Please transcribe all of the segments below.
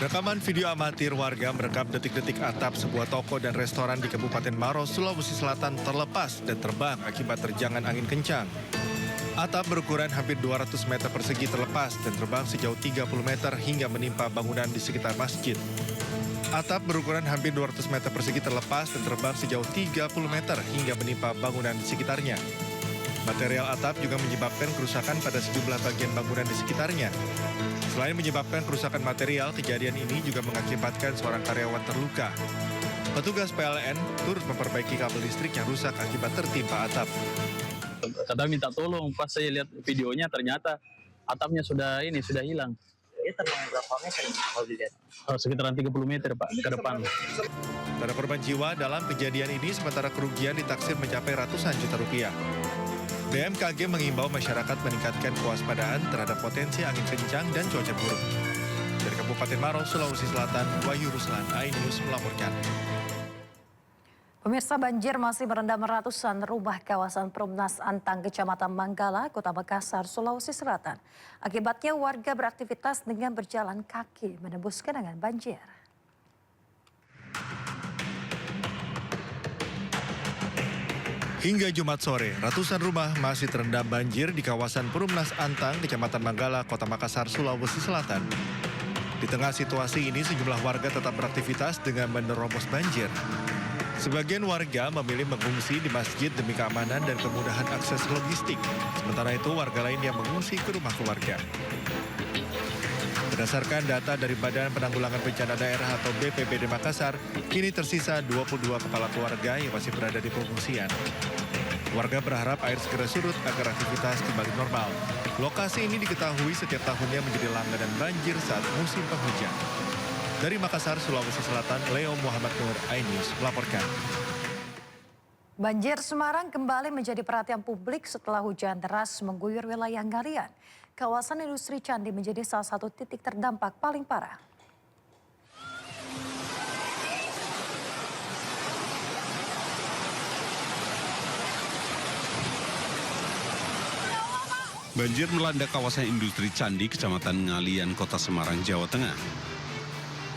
Rekaman video amatir warga merekam detik-detik atap sebuah toko dan restoran di Kabupaten Maros, Sulawesi Selatan terlepas dan terbang akibat terjangan angin kencang. Atap berukuran hampir 200 meter persegi terlepas dan terbang sejauh 30 meter hingga menimpa bangunan di sekitar masjid. Atap berukuran hampir 200 meter persegi terlepas dan terbang sejauh 30 meter hingga menimpa bangunan di sekitarnya. Material atap juga menyebabkan kerusakan pada sejumlah bagian bangunan di sekitarnya. Selain menyebabkan kerusakan material, kejadian ini juga mengakibatkan seorang karyawan terluka. Petugas PLN turut memperbaiki kabel listrik yang rusak akibat tertimpa atap. Kadang minta tolong, pas saya lihat videonya ternyata atapnya sudah hilang. Dia terbang berapa meter kalau dilihat? Sekitaran 30 meter Pak, ke depan. Pada korban jiwa dalam kejadian ini, sementara kerugian ditaksir mencapai ratusan juta rupiah. BMKG mengimbau masyarakat meningkatkan kewaspadaan terhadap potensi angin kencang dan cuaca buruk. Dari Kabupaten Maros, Sulawesi Selatan, Wahyu Ruslan, iNews melaporkan. Pemirsa, banjir masih merendam ratusan rumah kawasan Perumnas Antang, Kecamatan Manggala, Kota Makassar, Sulawesi Selatan. Akibatnya warga beraktivitas dengan berjalan kaki menembus genangan banjir. Hingga Jumat sore, ratusan rumah masih terendam banjir di kawasan Perumnas Antang, Kecamatan Manggala, Kota Makassar, Sulawesi Selatan. Di tengah situasi ini, sejumlah warga tetap beraktivitas dengan menerobos banjir. Sebagian warga memilih mengungsi di masjid demi keamanan dan kemudahan akses logistik. Sementara itu, warga lain yang mengungsi ke rumah keluarga. Berdasarkan data dari Badan Penanggulangan Bencana Daerah atau BPBD Makassar, kini tersisa 22 kepala keluarga yang masih berada di pengungsian. Warga berharap air segera surut agar aktivitas kembali normal. Lokasi ini diketahui setiap tahunnya menjadi langganan banjir saat musim penghujan. Dari Makassar, Sulawesi Selatan, Leo Muhammad Nur, iNews melaporkan. Banjir Semarang kembali menjadi perhatian publik setelah hujan deras mengguyur wilayah Ngalian. Kawasan industri Candi menjadi salah satu titik terdampak paling parah. Banjir melanda kawasan industri Candi, Kecamatan Ngalian, Kota Semarang, Jawa Tengah.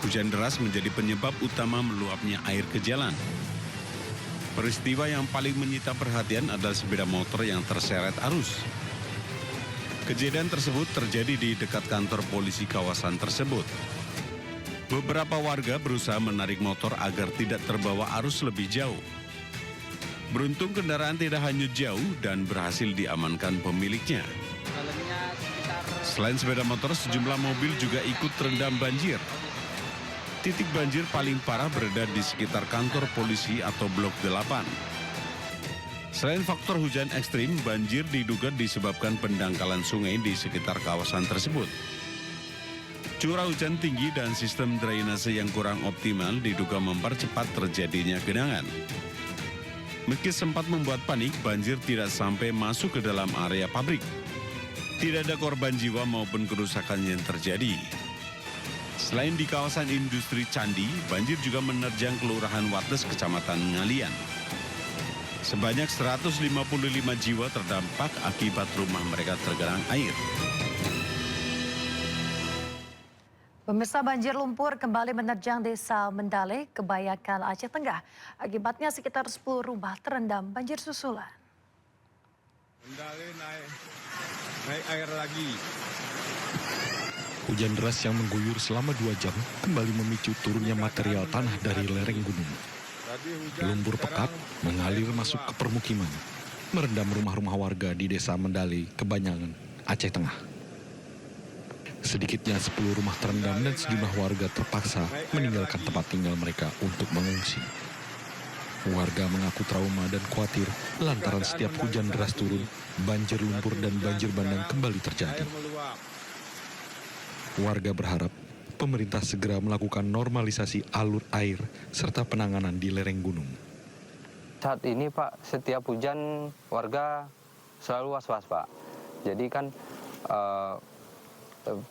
Hujan deras menjadi penyebab utama meluapnya air ke jalan. Peristiwa yang paling menyita perhatian adalah sepeda motor yang terseret arus. Kejadian tersebut terjadi di dekat kantor polisi kawasan tersebut. Beberapa warga berusaha menarik motor agar tidak terbawa arus lebih jauh. Beruntung kendaraan tidak hanyut jauh dan berhasil diamankan pemiliknya. Selain sepeda motor, sejumlah mobil juga ikut terendam banjir. Titik banjir paling parah berada di sekitar kantor polisi atau Blok 8. Selain faktor hujan ekstrim, banjir diduga disebabkan pendangkalan sungai di sekitar kawasan tersebut. Curah hujan tinggi dan sistem drainase yang kurang optimal diduga mempercepat terjadinya genangan. Meski sempat membuat panik, banjir tidak sampai masuk ke dalam area pabrik. Tidak ada korban jiwa maupun kerusakan yang terjadi. Selain di kawasan industri Candi, banjir juga menerjang Kelurahan Wates, Kecamatan Ngalian. Sebanyak 155 jiwa terdampak akibat rumah mereka tergenang air. Pemirsa, banjir lumpur kembali menerjang desa Mendale, Kebayakan, Aceh Tengah. Akibatnya sekitar 10 rumah terendam banjir susulan. Mendale naik air lagi. Hujan deras yang mengguyur selama 2 jam kembali memicu turunnya material tanah dari lereng gunung. Lumpur pekat mengalir masuk ke permukiman, merendam rumah-rumah warga di desa Mendale, Kebayangan, Aceh Tengah. Sedikitnya 10 rumah terendam dan sejumlah warga terpaksa meninggalkan tempat tinggal mereka untuk mengungsi. Warga mengaku trauma dan khawatir lantaran setiap hujan deras turun, banjir lumpur dan banjir bandang kembali terjadi. Warga berharap pemerintah segera melakukan normalisasi alur air serta penanganan di lereng gunung. Saat ini Pak, setiap hujan warga selalu was-was Pak. Jadi kan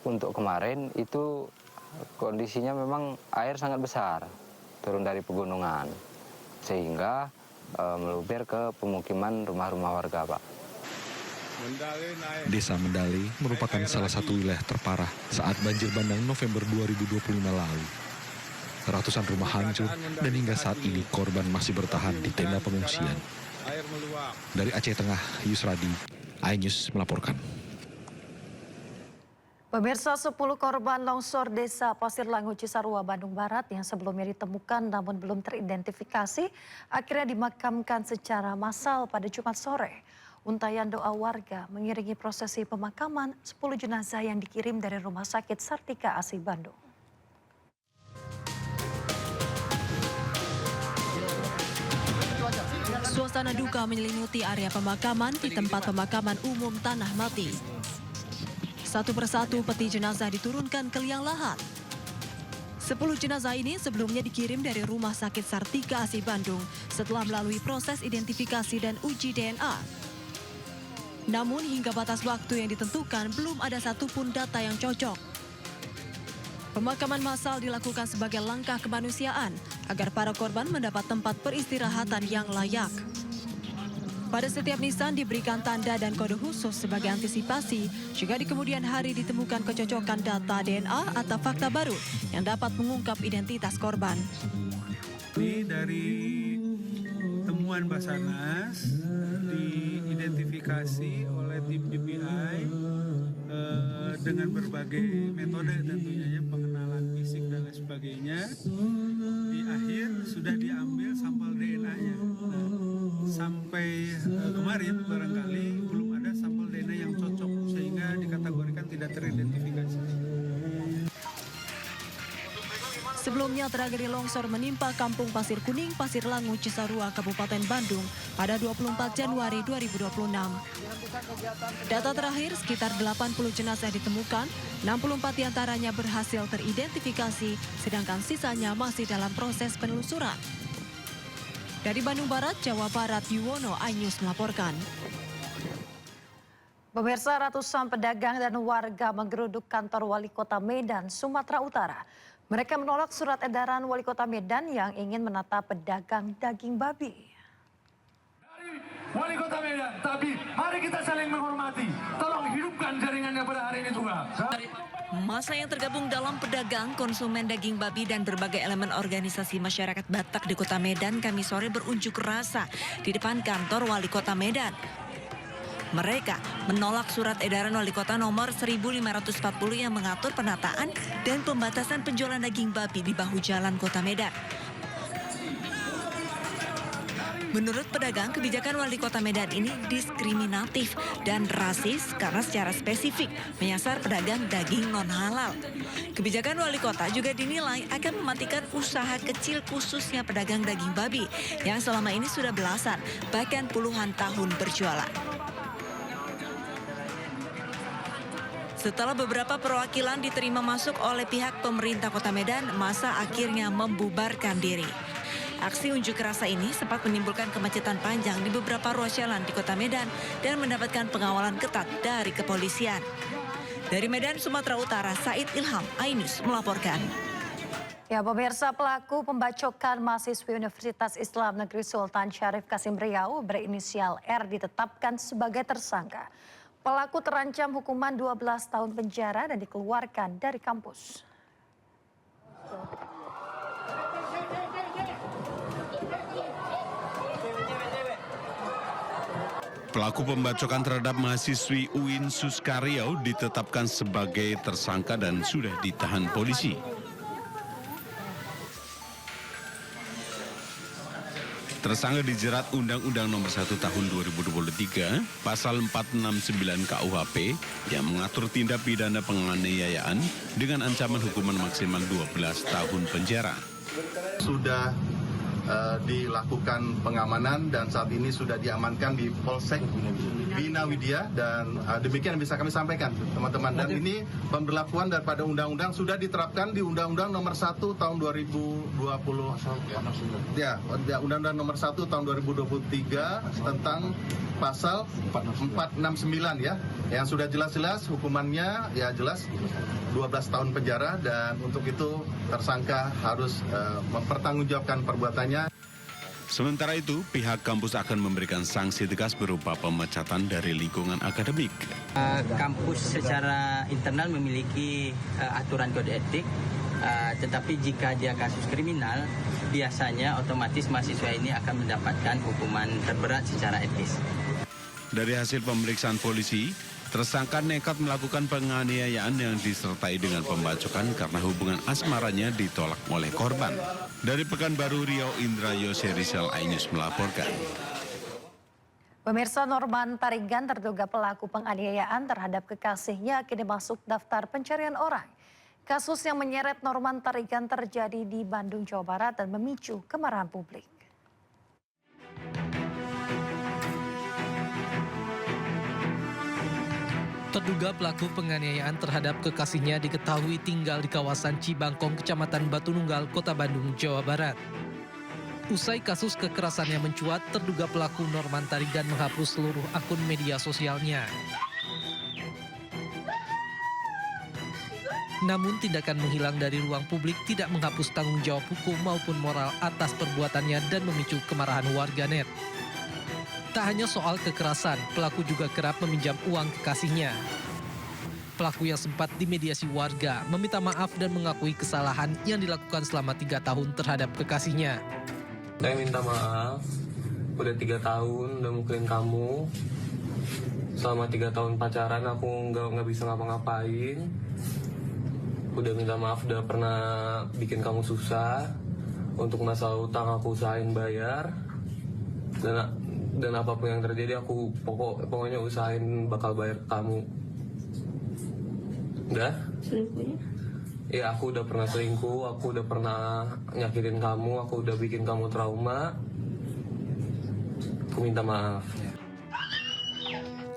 untuk kemarin itu kondisinya memang air sangat besar turun dari pegunungan. Sehingga meluber ke pemukiman rumah-rumah warga Pak. Desa Mendale merupakan salah satu wilayah terparah saat banjir bandang November 2025 lalu. Ratusan rumah hancur dan hingga saat ini korban masih bertahan di tenda pengungsian. Air meluap. Dari Aceh Tengah, Yusradi, iNews melaporkan. Pemirsa, 10 korban longsor desa Pasir Langu Cisarua, Bandung Barat yang sebelumnya ditemukan namun belum teridentifikasi akhirnya dimakamkan secara massal pada Jumat sore. Untayan doa warga mengiringi prosesi pemakaman 10 jenazah yang dikirim dari Rumah Sakit Sartika Asi Bandung. Suasana duka menyelimuti area pemakaman di tempat pemakaman umum Tanah Mati. Satu persatu peti jenazah diturunkan ke liang lahat. 10 jenazah ini sebelumnya dikirim dari Rumah Sakit Sartika Asi Bandung setelah melalui proses identifikasi dan uji DNA. Namun hingga batas waktu yang ditentukan belum ada satupun data yang cocok. Pemakaman massal dilakukan sebagai langkah kemanusiaan agar para korban mendapat tempat peristirahatan yang layak. Pada setiap nisan diberikan tanda dan kode khusus sebagai antisipasi jika di kemudian hari ditemukan kecocokan data DNA atau fakta baru yang dapat mengungkap identitas korban. Ini dari temuan Basarnas diidentifikasi oleh tim DPI dengan berbagai metode tentunya ya, pengenalan fisik dan lain sebagainya. Di akhir sudah diambil sampel DNA-nya. Sampai kemarin barangkali belum ada sampel DNA yang cocok sehingga dikategorikan tidak teridentifikasi. Sebelumnya tragedi longsor menimpa Kampung Pasir Kuning, Pasir Langu, Cisarua, Kabupaten Bandung pada 24 Januari 2026. Data terakhir sekitar 80 jenazah ditemukan, 64 diantaranya berhasil teridentifikasi, sedangkan sisanya masih dalam proses penelusuran. Dari Bandung Barat, Jawa Barat, Yuwono, iNews melaporkan. Pemirsa, ratusan pedagang dan warga menggeruduk kantor Wali Kota Medan, Sumatera Utara. Mereka menolak surat edaran Wali Kota Medan yang ingin menata pedagang daging babi. Dari Wali Kota Medan, tapi mari kita saling menghormati. Tolong hidupkan jaringannya pada hari ini juga. Masa yang tergabung dalam pedagang, konsumen daging babi dan berbagai elemen organisasi masyarakat Batak di Kota Medan Kamis sore berunjuk rasa di depan kantor Wali Kota Medan. Mereka menolak surat edaran Wali Kota nomor 1540 yang mengatur penataan dan pembatasan penjualan daging babi di bahu jalan Kota Medan. Menurut pedagang, kebijakan Wali Kota Medan ini diskriminatif dan rasis karena secara spesifik menyasar pedagang daging non-halal. Kebijakan Wali Kota juga dinilai akan mematikan usaha kecil khususnya pedagang daging babi yang selama ini sudah belasan, bahkan puluhan tahun berjualan. Setelah beberapa perwakilan diterima masuk oleh pihak pemerintah Kota Medan, masa akhirnya membubarkan diri. Aksi unjuk rasa ini sempat menimbulkan kemacetan panjang di beberapa ruas jalan di Kota Medan dan mendapatkan pengawalan ketat dari kepolisian. Dari Medan, Sumatera Utara, Said Ilham, iNews melaporkan. Ya, pemirsa, pelaku pembacokan mahasiswi Universitas Islam Negeri Sultan Syarif Kasim Riau berinisial R ditetapkan sebagai tersangka. Pelaku terancam hukuman 12 tahun penjara dan dikeluarkan dari kampus. Pelaku pembacokan terhadap mahasiswi UIN Suskariau ditetapkan sebagai tersangka dan sudah ditahan polisi. Tersangka dijerat Undang-Undang Nomor 1 Tahun 2023, Pasal 469 KUHP yang mengatur tindak pidana penganiayaan dengan ancaman hukuman maksimal 12 tahun penjara. Sudah dilakukan pengamanan dan saat ini sudah diamankan di Polsek Bina Widya dan demikian yang bisa kami sampaikan teman-teman. Dan ini pemberlakuan daripada undang-undang sudah diterapkan di Undang-Undang Nomor 1 Tahun 2020 ya, Undang-Undang Nomor 1 Tahun 2023 tentang Pasal 469 ya, yang sudah jelas-jelas hukumannya ya jelas 12 tahun penjara dan untuk itu tersangka harus mempertanggungjawabkan perbuatannya. Sementara itu, pihak kampus akan memberikan sanksi tegas berupa pemecatan dari lingkungan akademik. Kampus secara internal memiliki aturan kode etik, tetapi jika dia kasus kriminal, biasanya otomatis mahasiswa ini akan mendapatkan hukuman terberat secara etis. Dari hasil pemeriksaan polisi, tersangka nekat melakukan penganiayaan yang disertai dengan pembacokan karena hubungan asmaranya ditolak oleh korban. Dari Pekanbaru Riau, Indra Yose Rizal, iNews melaporkan. Pemirsa, Norman Tarigan terduga pelaku penganiayaan terhadap kekasihnya kini masuk daftar pencarian orang. Kasus yang menyeret Norman Tarigan terjadi di Bandung, Jawa Barat dan memicu kemarahan publik. Terduga pelaku penganiayaan terhadap kekasihnya diketahui tinggal di kawasan Cibangkong, Kecamatan Batununggal, Kota Bandung, Jawa Barat. Usai kasus kekerasannya mencuat, terduga pelaku Norman Tarigan menghapus seluruh akun media sosialnya. Namun tindakan menghilang dari ruang publik tidak menghapus tanggung jawab hukum maupun moral atas perbuatannya dan memicu kemarahan warganet. Tak hanya soal kekerasan, pelaku juga kerap meminjam uang kekasihnya. Pelaku yang sempat dimediasi warga meminta maaf dan mengakui kesalahan yang dilakukan selama 3 tahun terhadap kekasihnya. Saya minta maaf, udah 3 tahun udah mukulin kamu. Selama 3 tahun pacaran aku nggak bisa ngapa-ngapain. Udah minta maaf, udah pernah bikin kamu susah. Untuk masalah utang aku usahain bayar. Dan apapun yang terjadi aku pokoknya usahain bakal bayar ke kamu. Udah? Selingkuhnya? Ya aku udah pernah selingkuh, aku udah pernah nyakitin kamu, aku udah bikin kamu trauma. Aku minta maaf.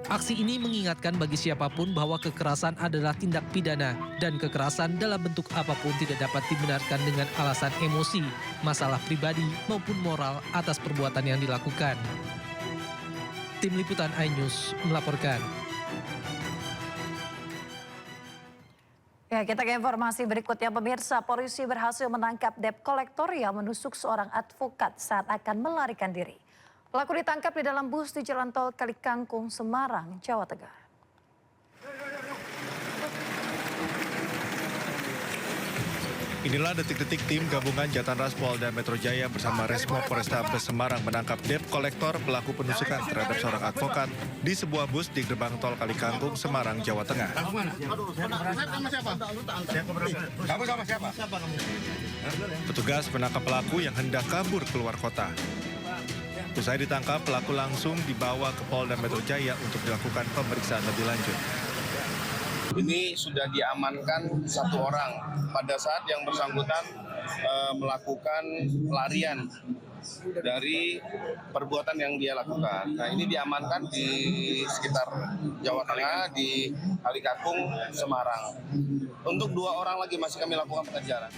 Aksi ini mengingatkan bagi siapapun bahwa kekerasan adalah tindak pidana dan kekerasan dalam bentuk apapun tidak dapat dibenarkan dengan alasan emosi, masalah pribadi maupun moral atas perbuatan yang dilakukan. Tim Liputan iNews melaporkan. Ya, kita ke informasi berikutnya, pemirsa. Polisi berhasil menangkap debt collector yang menusuk seorang advokat saat akan melarikan diri. Pelaku ditangkap di dalam bus di Jalan Tol Kalikangkung, Semarang, Jawa Tengah. Inilah detik-detik tim gabungan Jatanras Polda Metro Jaya bersama Resmo Polrestabes Semarang menangkap debt collector pelaku penusukan terhadap seorang advokat di sebuah bus di gerbang tol Kalikangkung, Semarang, Jawa Tengah. Petugas menangkap pelaku yang hendak kabur keluar kota. Usai ditangkap, pelaku langsung dibawa ke Polda Metro Jaya untuk dilakukan pemeriksaan lebih lanjut. Ini sudah diamankan 1 orang pada saat yang bersangkutan melakukan pelarian dari perbuatan yang dia lakukan. Nah, ini diamankan di sekitar Jawa Tengah, di Kalikangkung, Semarang. Untuk 2 orang lagi masih kami lakukan pengejaran.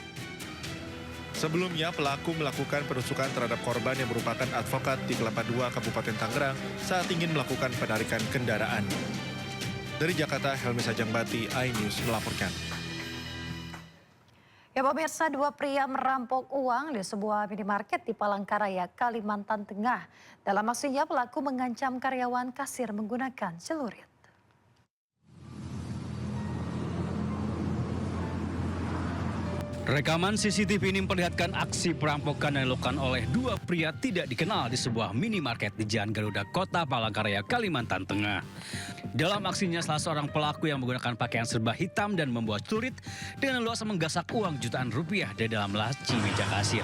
Sebelumnya, pelaku melakukan penusukan terhadap korban yang merupakan advokat di Kelapa II, Kabupaten Tangerang saat ingin melakukan penarikan kendaraan. Dari Jakarta, Helmi Sajangbati, iNews melaporkan. Ya, pemirsa, 2 pria merampok uang di sebuah minimarket di Palangkaraya, Kalimantan Tengah. Dalam aksinya, pelaku mengancam karyawan kasir menggunakan celurit. Rekaman CCTV ini memperlihatkan aksi perampokan yang dilakukan oleh 2 pria tidak dikenal di sebuah minimarket di Jalan Garuda, Kota Palangkaraya, Kalimantan Tengah. Dalam aksinya, salah seorang pelaku yang menggunakan pakaian serba hitam dan membawa celurit dengan leluasa menggasak uang jutaan rupiah dari dalam laci meja kasir.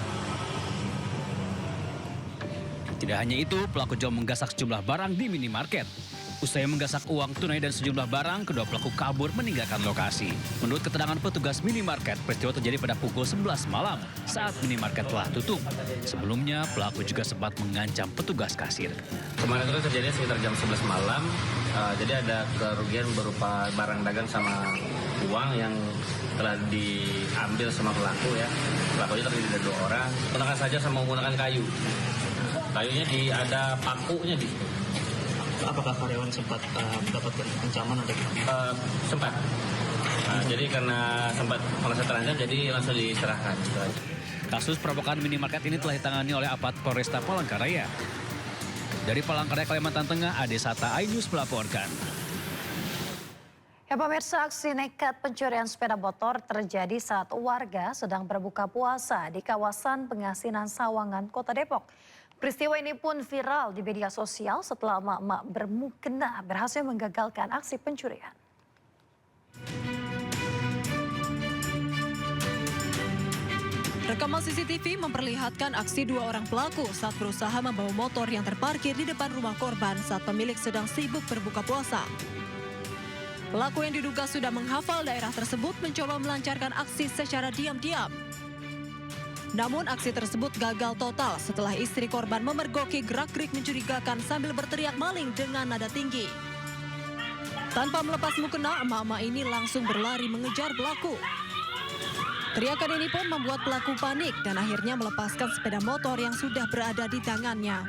Tidak hanya itu, pelaku juga menggasak sejumlah barang di minimarket. Usai menggasak uang tunai dan sejumlah barang, kedua pelaku kabur meninggalkan lokasi. Menurut keterangan petugas minimarket, peristiwa terjadi pada pukul 11 malam saat minimarket telah tutup. Sebelumnya, pelaku juga sempat mengancam petugas kasir. Kemarin itu terjadi sekitar jam 11 malam, jadi ada kerugian berupa barang dagang sama uang yang telah diambil sama pelaku ya. Pelakunya terdiri dari 2 orang, menggunakan saja sama menggunakan kayu. Kayunya ada pakunya di situ. Apakah karyawan sempat mendapatkan ancaman atau gimana? Sempat. Jadi karena sempat merasa terancam, jadi langsung diserahkan. Kasus perampokan minimarket ini telah ditangani oleh aparat Polresta Palangkaraya. Dari Palangkaraya, Kalimantan Tengah, Ade Sata, iNews melaporkan. Ya pemirsa, aksi nekat pencurian sepeda motor terjadi saat warga sedang berbuka puasa di kawasan Pengasinan Sawangan, Kota Depok. Peristiwa ini pun viral di media sosial setelah emak-emak bermukena berhasil menggagalkan aksi pencurian. Rekaman CCTV memperlihatkan aksi dua orang pelaku saat berusaha membawa motor yang terparkir di depan rumah korban saat pemilik sedang sibuk berbuka puasa. Pelaku yang diduga sudah menghafal daerah tersebut mencoba melancarkan aksi secara diam-diam. Namun aksi tersebut gagal total setelah istri korban memergoki gerak-gerik mencurigakan sambil berteriak maling dengan nada tinggi. Tanpa melepas mukena, emak-emak ini langsung berlari mengejar pelaku. Teriakan ini pun membuat pelaku panik dan akhirnya melepaskan sepeda motor yang sudah berada di tangannya.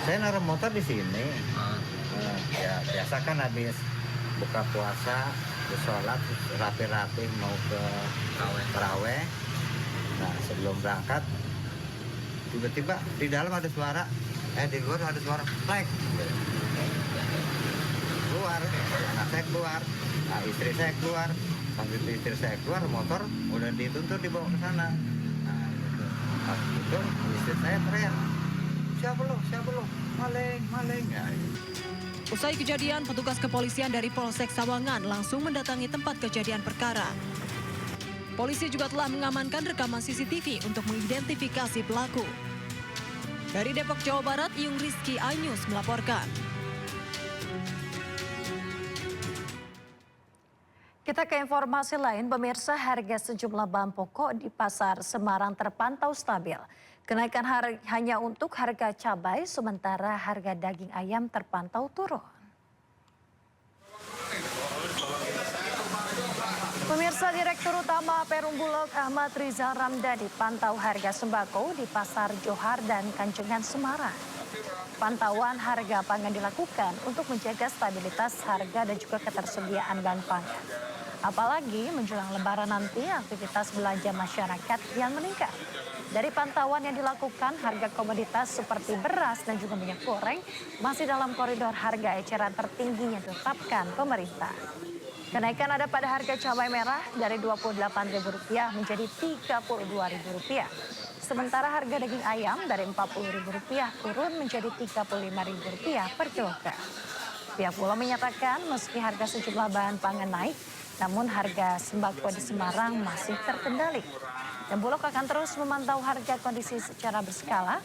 Saya naruh motor di sini. Ya biasa kan habis buka puasa, sholat, rapi-rapi mau ke taraweh. Nah sebelum berangkat, tiba-tiba di dalam ada suara, di luar ada suara, plek. Keluar, anak saya keluar, nah, istri saya keluar. Sambil istri saya keluar, motor udah dituntut dibawa ke sana. Nah gitu. Pas itu istri saya teriak, siapa lo, maling. Ya, gitu. Usai kejadian, petugas kepolisian dari Polsek Sawangan langsung mendatangi tempat kejadian perkara. Polisi juga telah mengamankan rekaman CCTV untuk mengidentifikasi pelaku. Dari Depok, Jawa Barat, Yung Rizky, iNews melaporkan. Kita ke informasi lain, pemirsa, harga sejumlah bahan pokok di pasar Semarang terpantau stabil. Kenaikan hanya untuk harga cabai, sementara harga daging ayam terpantau turun. Pemirsa, Direktur Utama Perum Bulog Ahmad Rizal Ramdhani pantau harga sembako di Pasar Johar dan Kancengan Semarang. Pantauan harga pangan dilakukan untuk menjaga stabilitas harga dan juga ketersediaan bahan pangan. Apalagi menjelang Lebaran nanti aktivitas belanja masyarakat yang meningkat. Dari pantauan yang dilakukan, harga komoditas seperti beras dan juga minyak goreng masih dalam koridor harga eceran tertinggi yang ditetapkan pemerintah. Kenaikan ada pada harga cabai merah dari Rp28.000 menjadi Rp32.000. Sementara harga daging ayam dari Rp40.000 turun menjadi Rp35.000 per kilogram. Pihak Bulog menyatakan meski harga sejumlah bahan pangan naik, namun harga sembako di Semarang masih terkendali. Dan Bulog akan terus memantau harga kondisi secara berskala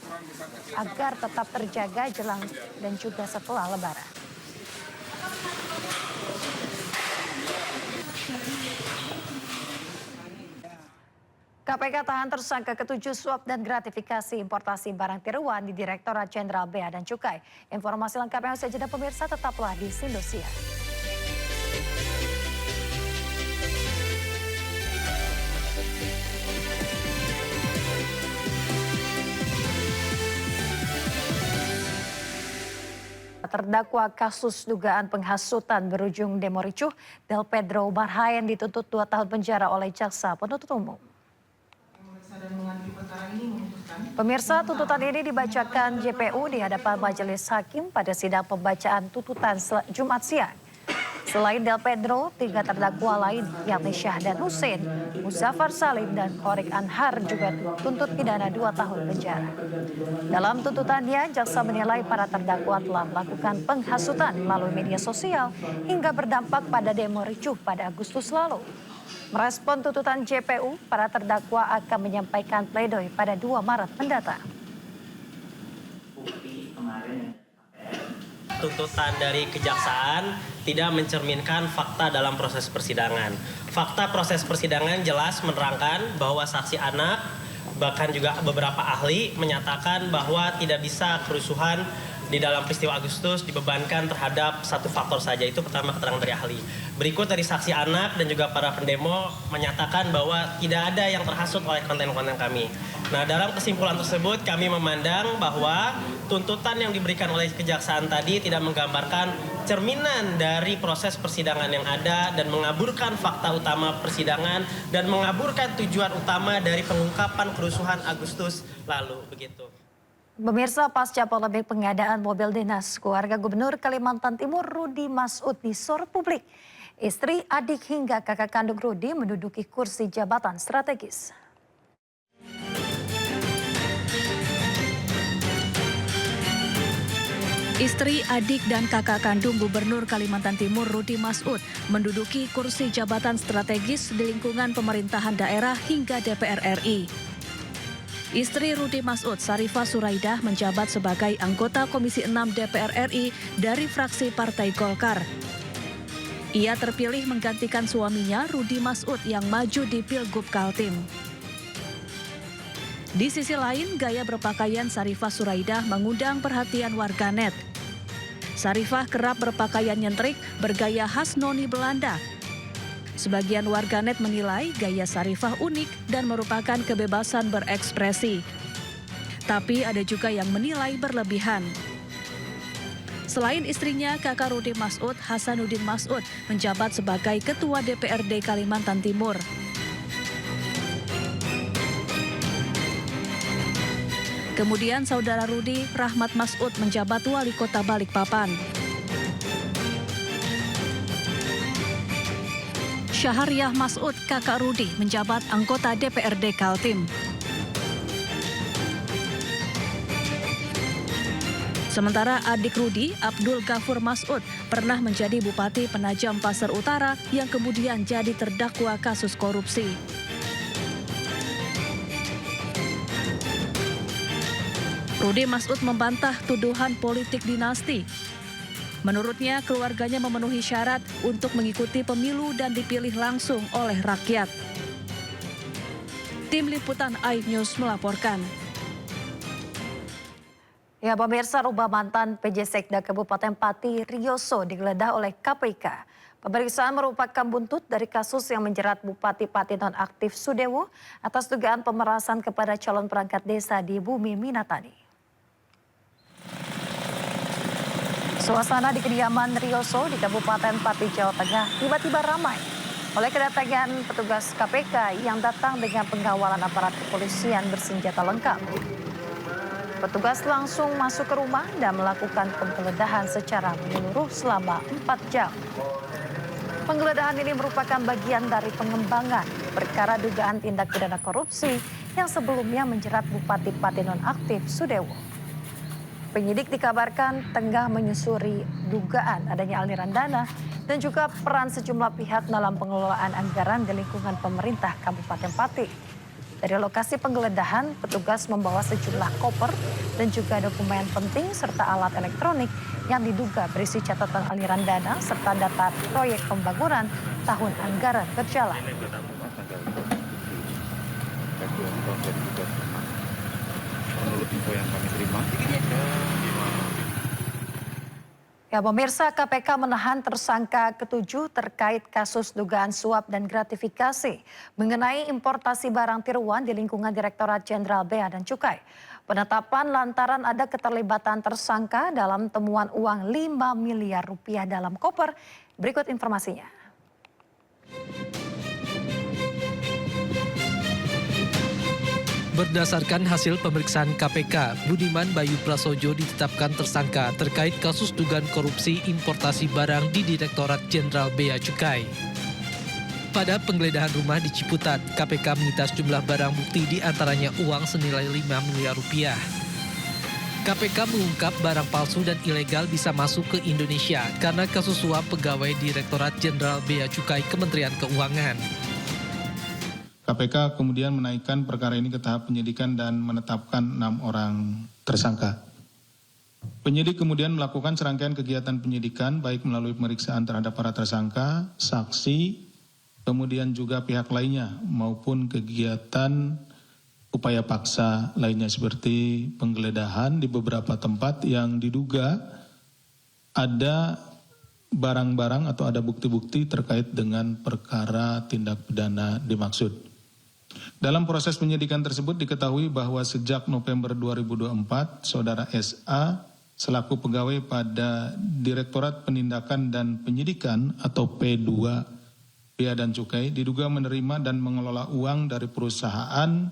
agar tetap terjaga jelang dan juga setelah Lebaran. KPK tahan tersangka ke-7 suap dan gratifikasi importasi barang tiruan di Direktorat Jenderal Bea dan Cukai. Informasi lengkapnya usai jeda pemirsa, tetaplah di Indosiar. Terdakwa kasus dugaan penghasutan berujung demo ricuh, Del Pedro Barhayan dituntut 2 tahun penjara oleh jaksa penuntut umum. Pemirsa, tuntutan ini dibacakan JPU di hadapan majelis hakim pada sidang pembacaan tuntutan Jumat siang. Selain Del Pedro, 3 terdakwa lain yakni Syahdan Hussein, Muzaffar Salim, dan Khorik Anhar juga tuntut pidana 2 tahun penjara. Dalam tuntutannya, jaksa menilai para terdakwa telah melakukan penghasutan melalui media sosial hingga berdampak pada demo ricuh pada Agustus lalu. Merespon tuntutan JPU, para terdakwa akan menyampaikan pledoi pada 2 Maret mendatang. Tuntutan dari kejaksaan tidak mencerminkan fakta dalam proses persidangan. Fakta proses persidangan jelas menerangkan bahwa saksi anak, bahkan juga beberapa ahli menyatakan bahwa tidak bisa kerusuhan di dalam peristiwa Agustus dibebankan terhadap satu faktor saja, itu pertama keterangan dari ahli. Berikut dari saksi anak dan juga para pendemo menyatakan bahwa tidak ada yang terhasut oleh konten-konten kami. Nah, dalam kesimpulan tersebut kami memandang bahwa tuntutan yang diberikan oleh kejaksaan tadi tidak menggambarkan cerminan dari proses persidangan yang ada dan mengaburkan fakta utama persidangan dan mengaburkan tujuan utama dari pengungkapan kerusuhan Agustus lalu, begitu. Pemirsa, pasca polemik pengadaan mobil dinas, keluarga Gubernur Kalimantan Timur Rudi Masud disor publik. Istri, adik hingga kakak kandung Rudi menduduki kursi jabatan strategis. Istri, adik, dan kakak kandung Gubernur Kalimantan Timur Rudi Masud menduduki kursi jabatan strategis di lingkungan pemerintahan daerah hingga DPR RI. Istri Rudi Masud, Sarifah Suraidah, menjabat sebagai anggota Komisi 6 DPR RI dari fraksi Partai Golkar. Ia terpilih menggantikan suaminya Rudi Masud yang maju di Pilgub Kaltim. Di sisi lain, gaya berpakaian Sarifah Suraidah mengundang perhatian warganet. Sarifah kerap berpakaian nyentrik bergaya khas noni Belanda. Sebagian warganet menilai gaya Sarifah unik dan merupakan kebebasan berekspresi. Tapi ada juga yang menilai berlebihan. Selain istrinya, kakak Rudi Masud, Hasanuddin Masud, menjabat sebagai Ketua DPRD Kalimantan Timur. Kemudian saudara Rudi, Rahmat Masud, menjabat Wali Kota Balikpapan. Syahriah Masud, kakak Rudi, menjabat anggota DPRD Kaltim. Sementara adik Rudi, Abdul Ghafur Masud, pernah menjadi Bupati Penajam Pasar Utara yang kemudian jadi terdakwa kasus korupsi. Rudi Masud membantah tuduhan politik dinasti. Menurutnya, keluarganya memenuhi syarat untuk mengikuti pemilu dan dipilih langsung oleh rakyat. Tim Liputan iNews melaporkan. Ya, pemirsa, rumah mantan PJ Sekda Kabupaten Pati Rioso digeledah oleh KPK. Pemeriksaan merupakan buntut dari kasus yang menjerat Bupati Pati nonaktif Sudewo atas dugaan pemerasan kepada calon perangkat desa di Bumi Minatani. Suasana di kediaman Rioso di Kabupaten Pati, Jawa Tengah tiba-tiba ramai oleh kedatangan petugas KPK yang datang dengan pengawalan aparat kepolisian bersenjata lengkap. Petugas langsung masuk ke rumah dan melakukan penggeledahan secara menyeluruh selama 4 jam. Penggeledahan ini merupakan bagian dari pengembangan perkara dugaan tindak pidana korupsi yang sebelumnya menjerat Bupati Pati nonaktif Sudewo. Penyidik dikabarkan tengah menyusuri dugaan adanya aliran dana dan juga peran sejumlah pihak dalam pengelolaan anggaran di lingkungan pemerintah Kabupaten Pati. Dari lokasi penggeledahan, petugas membawa sejumlah koper dan juga dokumen penting serta alat elektronik yang diduga berisi catatan aliran dana serta data proyek pembangunan tahun anggaran berjalan. Menurut info yang kami terima, Ya, pemirsa, KPK menahan tersangka ketujuh terkait kasus dugaan suap dan gratifikasi mengenai importasi barang tiruan di lingkungan Direktorat Jenderal Bea dan Cukai. Penetapan lantaran ada keterlibatan tersangka dalam temuan uang 5 miliar rupiah dalam koper. Berikut informasinya. Berdasarkan hasil pemeriksaan KPK, Budiman Bayu Prasojo ditetapkan tersangka terkait kasus dugaan korupsi importasi barang di Direktorat Jenderal Bea Cukai. Pada penggeledahan rumah di Ciputat, KPK menyita sejumlah barang bukti di antaranya uang senilai 5 miliar rupiah. KPK mengungkap barang palsu dan ilegal bisa masuk ke Indonesia karena kasus suap pegawai Direktorat Jenderal Bea Cukai Kementerian Keuangan. KPK kemudian menaikkan perkara ini ke tahap penyidikan dan menetapkan 6 orang tersangka. Penyidik kemudian melakukan serangkaian kegiatan penyidikan baik melalui pemeriksaan terhadap para tersangka, saksi, kemudian juga pihak lainnya maupun kegiatan upaya paksa lainnya seperti penggeledahan di beberapa tempat yang diduga ada barang-barang atau ada bukti-bukti terkait dengan perkara tindak pidana dimaksud. Dalam proses penyidikan tersebut diketahui bahwa sejak November 2024, Saudara SA selaku pegawai pada Direktorat Penindakan dan Penyidikan atau P2 Bea dan Cukai diduga menerima dan mengelola uang dari perusahaan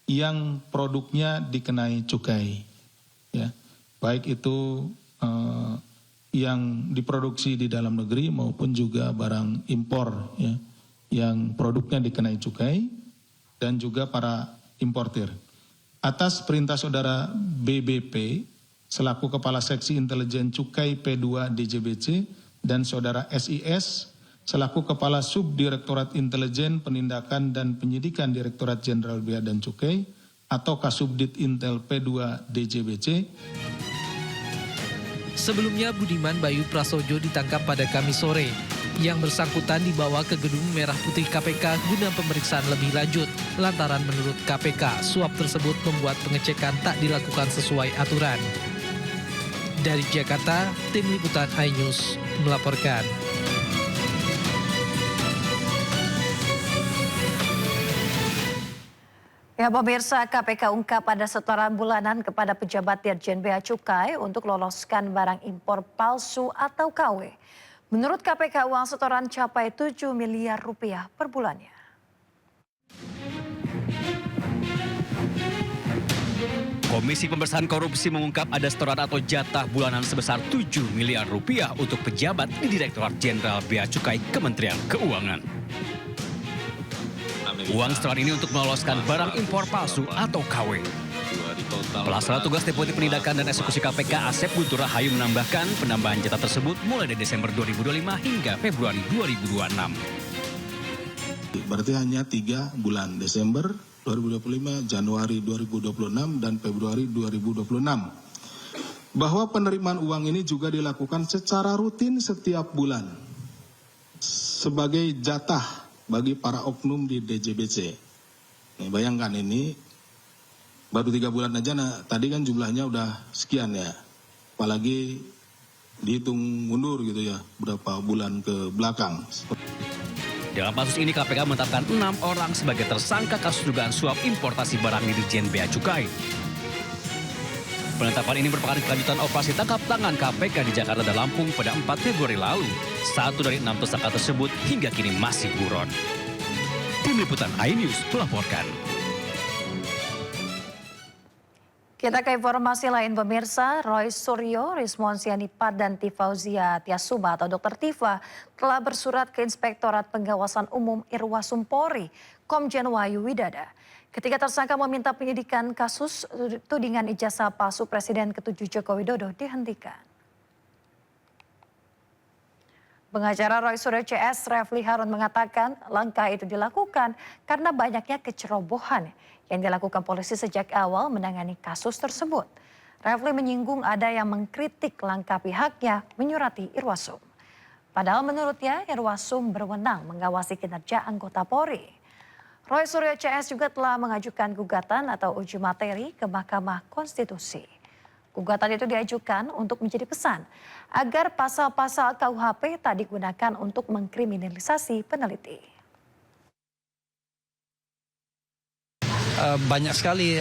yang produknya dikenai cukai, ya, baik itu yang diproduksi di dalam negeri maupun juga barang impor, ya, yang produknya dikenai cukai dan juga para importir. Atas perintah Saudara BBP selaku Kepala Seksi Intelijen Cukai P2 DJBC dan Saudara SIS selaku Kepala Subdirektorat Intelijen Penindakan dan Penyidikan Direktorat Jenderal Bea dan Cukai atau Kasubdit Intel P2 DJBC. Sebelumnya Budiman Bayu Prasojo ditangkap pada Kamis sore. Yang bersangkutan dibawa ke Gedung Merah Putih KPK guna pemeriksaan lebih lanjut. Lantaran menurut KPK, suap tersebut membuat pengecekan tak dilakukan sesuai aturan. Dari Jakarta, Tim Liputan iNews melaporkan. Ya, pemirsa, KPK ungkap ada setoran bulanan kepada pejabat Dirjen Bea Cukai untuk loloskan barang impor palsu atau KW. Menurut KPK, uang setoran capai 7 miliar rupiah per bulannya. Komisi Pemberantasan Korupsi mengungkap ada setoran atau jatah bulanan sebesar 7 miliar rupiah untuk pejabat di Direktorat Jenderal Bea Cukai Kementerian Keuangan. Uang setoran ini untuk meloloskan barang impor palsu atau KW. Pelaksana tugas Deputi Penindakan dan Eksekusi KPK Asep Guntur Rahayu menambahkan penambahan jatah tersebut mulai dari Desember 2025 hingga Februari 2026. Berarti hanya 3 bulan, Desember 2025, Januari 2026, dan Februari 2026. Bahwa penerimaan uang ini juga dilakukan secara rutin setiap bulan sebagai jatah bagi para oknum di DJBC. Nih, bayangkan ini baru 3 bulan aja, nah tadi kan jumlahnya udah sekian ya. Apalagi dihitung mundur gitu ya, berapa bulan ke belakang. Dalam kasus ini KPK menetapkan 6 orang sebagai tersangka kasus dugaan suap importasi barang di Ditjen Bea Cukai. Penetapan ini merupakan kelanjutan operasi tangkap tangan KPK di Jakarta dan Lampung pada 4 Februari lalu. 1 dari 6 tersangka tersebut hingga kini masih buron. Tim Liputan iNews melaporkan. Kita ke informasi lain, pemirsa. Roy Suryo, Rizmon Sianipar, dan Tifauzia Tiasuba atau Dr. Tifa telah bersurat ke Inspektorat Pengawasan Umum Irwasum Polri, Komjen Wahyu Widada. Ketiga tersangka meminta penyidikan kasus tudingan ijazah palsu Presiden ke-7 Joko Widodo dihentikan. Pengacara Roy Suryo CS Refli Harun mengatakan langkah itu dilakukan karena banyaknya kecerobohan yang dilakukan polisi sejak awal menangani kasus tersebut. Refli menyinggung ada yang mengkritik langkah pihaknya menyurati Irwasum. Padahal menurutnya Irwasum berwenang mengawasi kinerja anggota Polri. Roy Suryo CS juga telah mengajukan gugatan atau uji materi ke Mahkamah Konstitusi. Gugatan itu diajukan untuk menjadi pesan agar pasal-pasal KUHP tak digunakan untuk mengkriminalisasi peneliti. Banyak sekali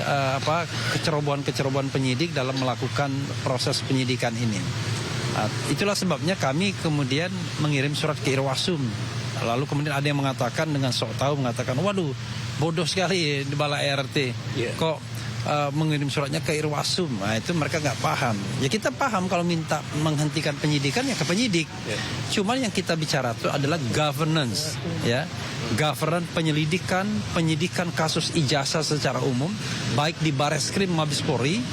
kecerobohan-kecerobohan penyidik dalam melakukan proses penyidikan ini. Itulah sebabnya kami kemudian mengirim surat ke Irwasum. Lalu kemudian ada yang mengatakan dengan sok tahu mengatakan, waduh bodoh sekali di Balai RT. Kok mengirim suratnya ke Irwasum? Nah, itu mereka nggak paham. Ya kita paham kalau minta menghentikan penyidikan ya ke penyidik. Cuman yang kita bicara itu adalah governance, ya. Governance penyidikan kasus ijazah secara umum, baik di Bareskrim Mabes Polri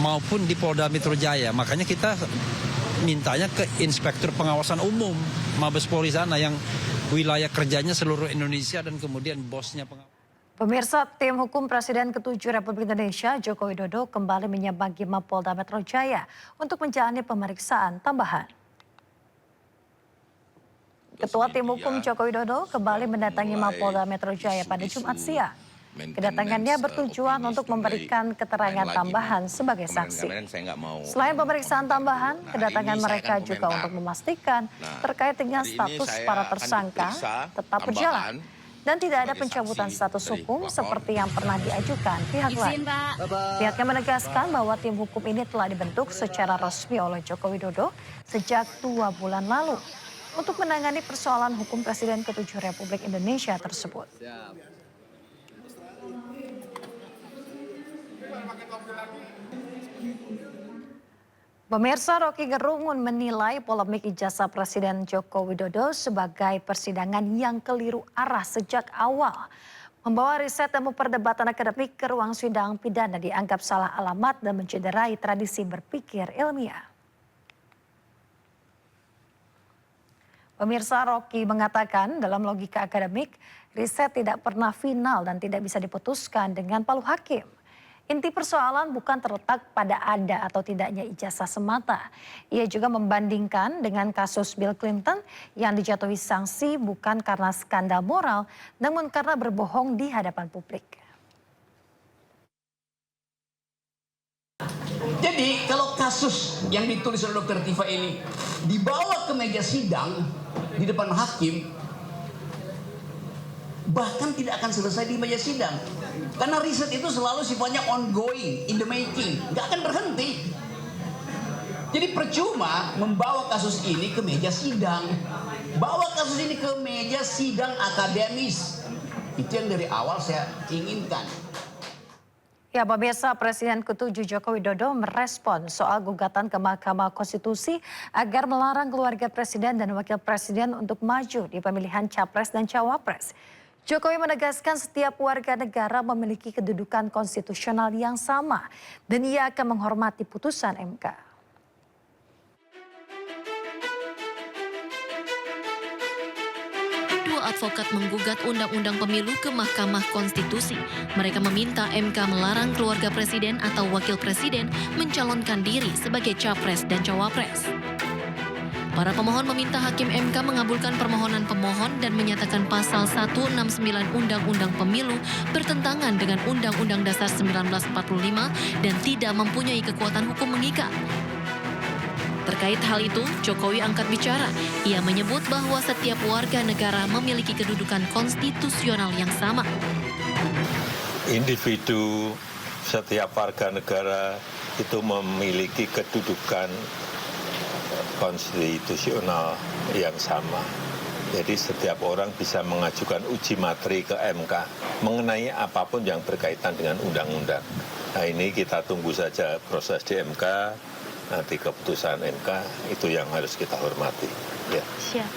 maupun di Polda Metro Jaya. Makanya kita mintanya ke Inspektur Pengawasan Umum Mabes Polri sana yang wilayah kerjanya seluruh Indonesia dan kemudian bosnya Pemirsa, tim hukum Presiden ke-7 Republik Indonesia Joko Widodo kembali menyambangi Mapolda Metro Jaya untuk menjalani pemeriksaan tambahan. Ketua tim hukum Joko Widodo kembali mendatangi Mapolda Metro Jaya pada Jumat siang. Kedatangannya bertujuan untuk memberikan keterangan tambahan sebagai saksi. Selain pemeriksaan tambahan, kedatangan mereka juga untuk memastikan terkait dengan status para tersangka tetap berjalan dan tidak ada pencabutan status hukum seperti yang pernah diajukan pihak lain. Pihaknya menegaskan bahwa tim hukum ini telah dibentuk secara resmi oleh Joko Widodo sejak 2 bulan lalu untuk menangani persoalan hukum Presiden ke-7 Republik Indonesia tersebut. Pemirsa, Rocky Gerungun menilai polemik ijazah Presiden Joko Widodo sebagai persidangan yang keliru arah sejak awal. Membawa riset dan perdebatan akademik ke ruang sidang pidana dianggap salah alamat dan mencederai tradisi berpikir ilmiah. Pemirsa, Rocky mengatakan dalam logika akademik, riset tidak pernah final dan tidak bisa diputuskan dengan palu hakim. Inti persoalan bukan terletak pada ada atau tidaknya ijazah semata. Ia juga membandingkan dengan kasus Bill Clinton yang dijatuhi sanksi bukan karena skandal moral, namun karena berbohong di hadapan publik. Jadi kalau kasus yang ditulis oleh Dr. Tifa ini dibawa ke meja sidang di depan hakim, bahkan tidak akan selesai di meja sidang. Karena riset itu selalu sifatnya ongoing, in the making, nggak akan berhenti. Jadi percuma membawa kasus ini ke meja sidang. Bawa kasus ini ke meja sidang akademis. Itu yang dari awal saya inginkan. Ya, pemirsa, Presiden ke-7 Joko Widodo merespon soal gugatan ke Mahkamah Konstitusi agar melarang keluarga Presiden dan Wakil Presiden untuk maju di pemilihan Capres dan Cawapres. Jokowi menegaskan setiap warga negara memiliki kedudukan konstitusional yang sama dan ia akan menghormati putusan MK. Dua advokat menggugat Undang-Undang Pemilu ke Mahkamah Konstitusi. Mereka meminta MK melarang keluarga presiden atau wakil presiden mencalonkan diri sebagai capres dan cawapres. Para pemohon meminta Hakim MK mengabulkan permohonan pemohon dan menyatakan pasal 169 Undang-Undang Pemilu bertentangan dengan Undang-Undang Dasar 1945 dan tidak mempunyai kekuatan hukum mengikat. Terkait hal itu, Jokowi angkat bicara. Ia menyebut bahwa setiap warga negara memiliki kedudukan konstitusional yang sama. Individu setiap warga negara itu memiliki kedudukan konstitusional yang sama. Jadi setiap orang bisa mengajukan uji materi ke MK mengenai apapun yang berkaitan dengan undang-undang. Nah, ini kita tunggu saja proses di MK, nanti keputusan MK itu yang harus kita hormati. Ya. Siap.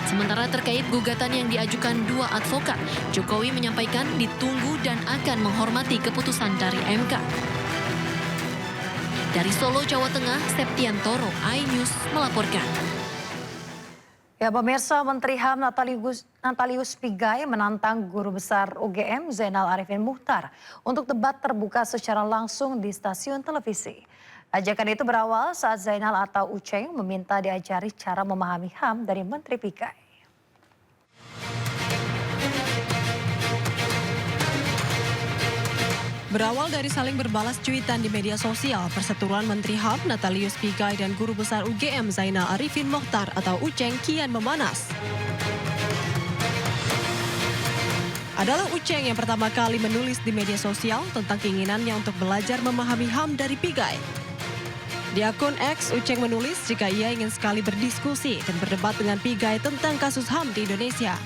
Sementara terkait gugatan yang diajukan dua advokat, Jokowi menyampaikan ditunggu dan akan menghormati keputusan dari MK. Dari Solo, Jawa Tengah, Septiantoro, iNews melaporkan. Ya, pemirsa, Menteri HAM Natalius Pigai menantang Guru Besar UGM Zainal Arifin Muchtar untuk debat terbuka secara langsung di stasiun televisi. Ajakan itu berawal saat Zainal atau Uceng meminta diajari cara memahami HAM dari Menteri Pigai. Berawal dari saling berbalas cuitan di media sosial, perseteruan Menteri HAM Natalius Pigai dan Guru Besar UGM Zainal Arifin Muchtar atau Uceng kian memanas. Adalah Uceng yang pertama kali menulis di media sosial tentang keinginannya untuk belajar memahami HAM dari Pigai. Di akun X, Uceng menulis jika ia ingin sekali berdiskusi dan berdebat dengan Pigai tentang kasus HAM di Indonesia.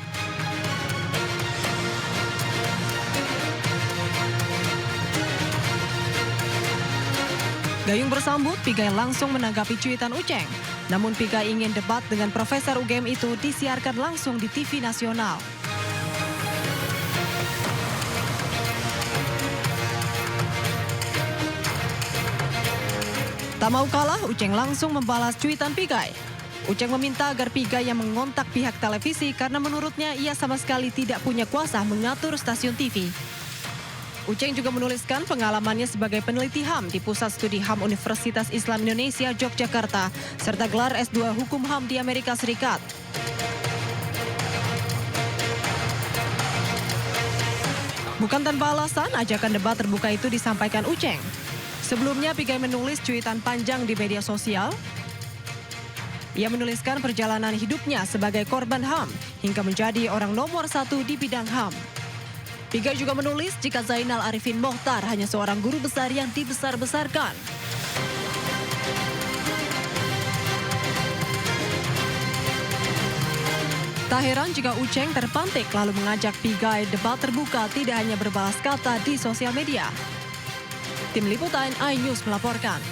Gayung bersambut, Pigai langsung menanggapi cuitan Uceng. Namun Pigai ingin debat dengan Profesor UGM itu disiarkan langsung di TV nasional. Tak mau kalah, Uceng langsung membalas cuitan Pigai. Uceng meminta agar Pigai yang mengontak pihak televisi karena menurutnya ia sama sekali tidak punya kuasa mengatur stasiun TV. Uceng juga menuliskan pengalamannya sebagai peneliti HAM di Pusat Studi HAM Universitas Islam Indonesia, Yogyakarta, serta gelar S2 Hukum HAM di Amerika Serikat. Bukan tanpa alasan, ajakan debat terbuka itu disampaikan Uceng. Sebelumnya, Pigai menulis cuitan panjang di media sosial. Ia menuliskan perjalanan hidupnya sebagai korban HAM hingga menjadi orang nomor 1 di bidang HAM. Pigai juga menulis jika Zainal Arifin Mokhtar hanya seorang guru besar yang dibesar-besarkan. Tak heran jika Uceng terpantik lalu mengajak Pigai debat terbuka tidak hanya berbalas kata di sosial media. Tim Liputan iNews melaporkan.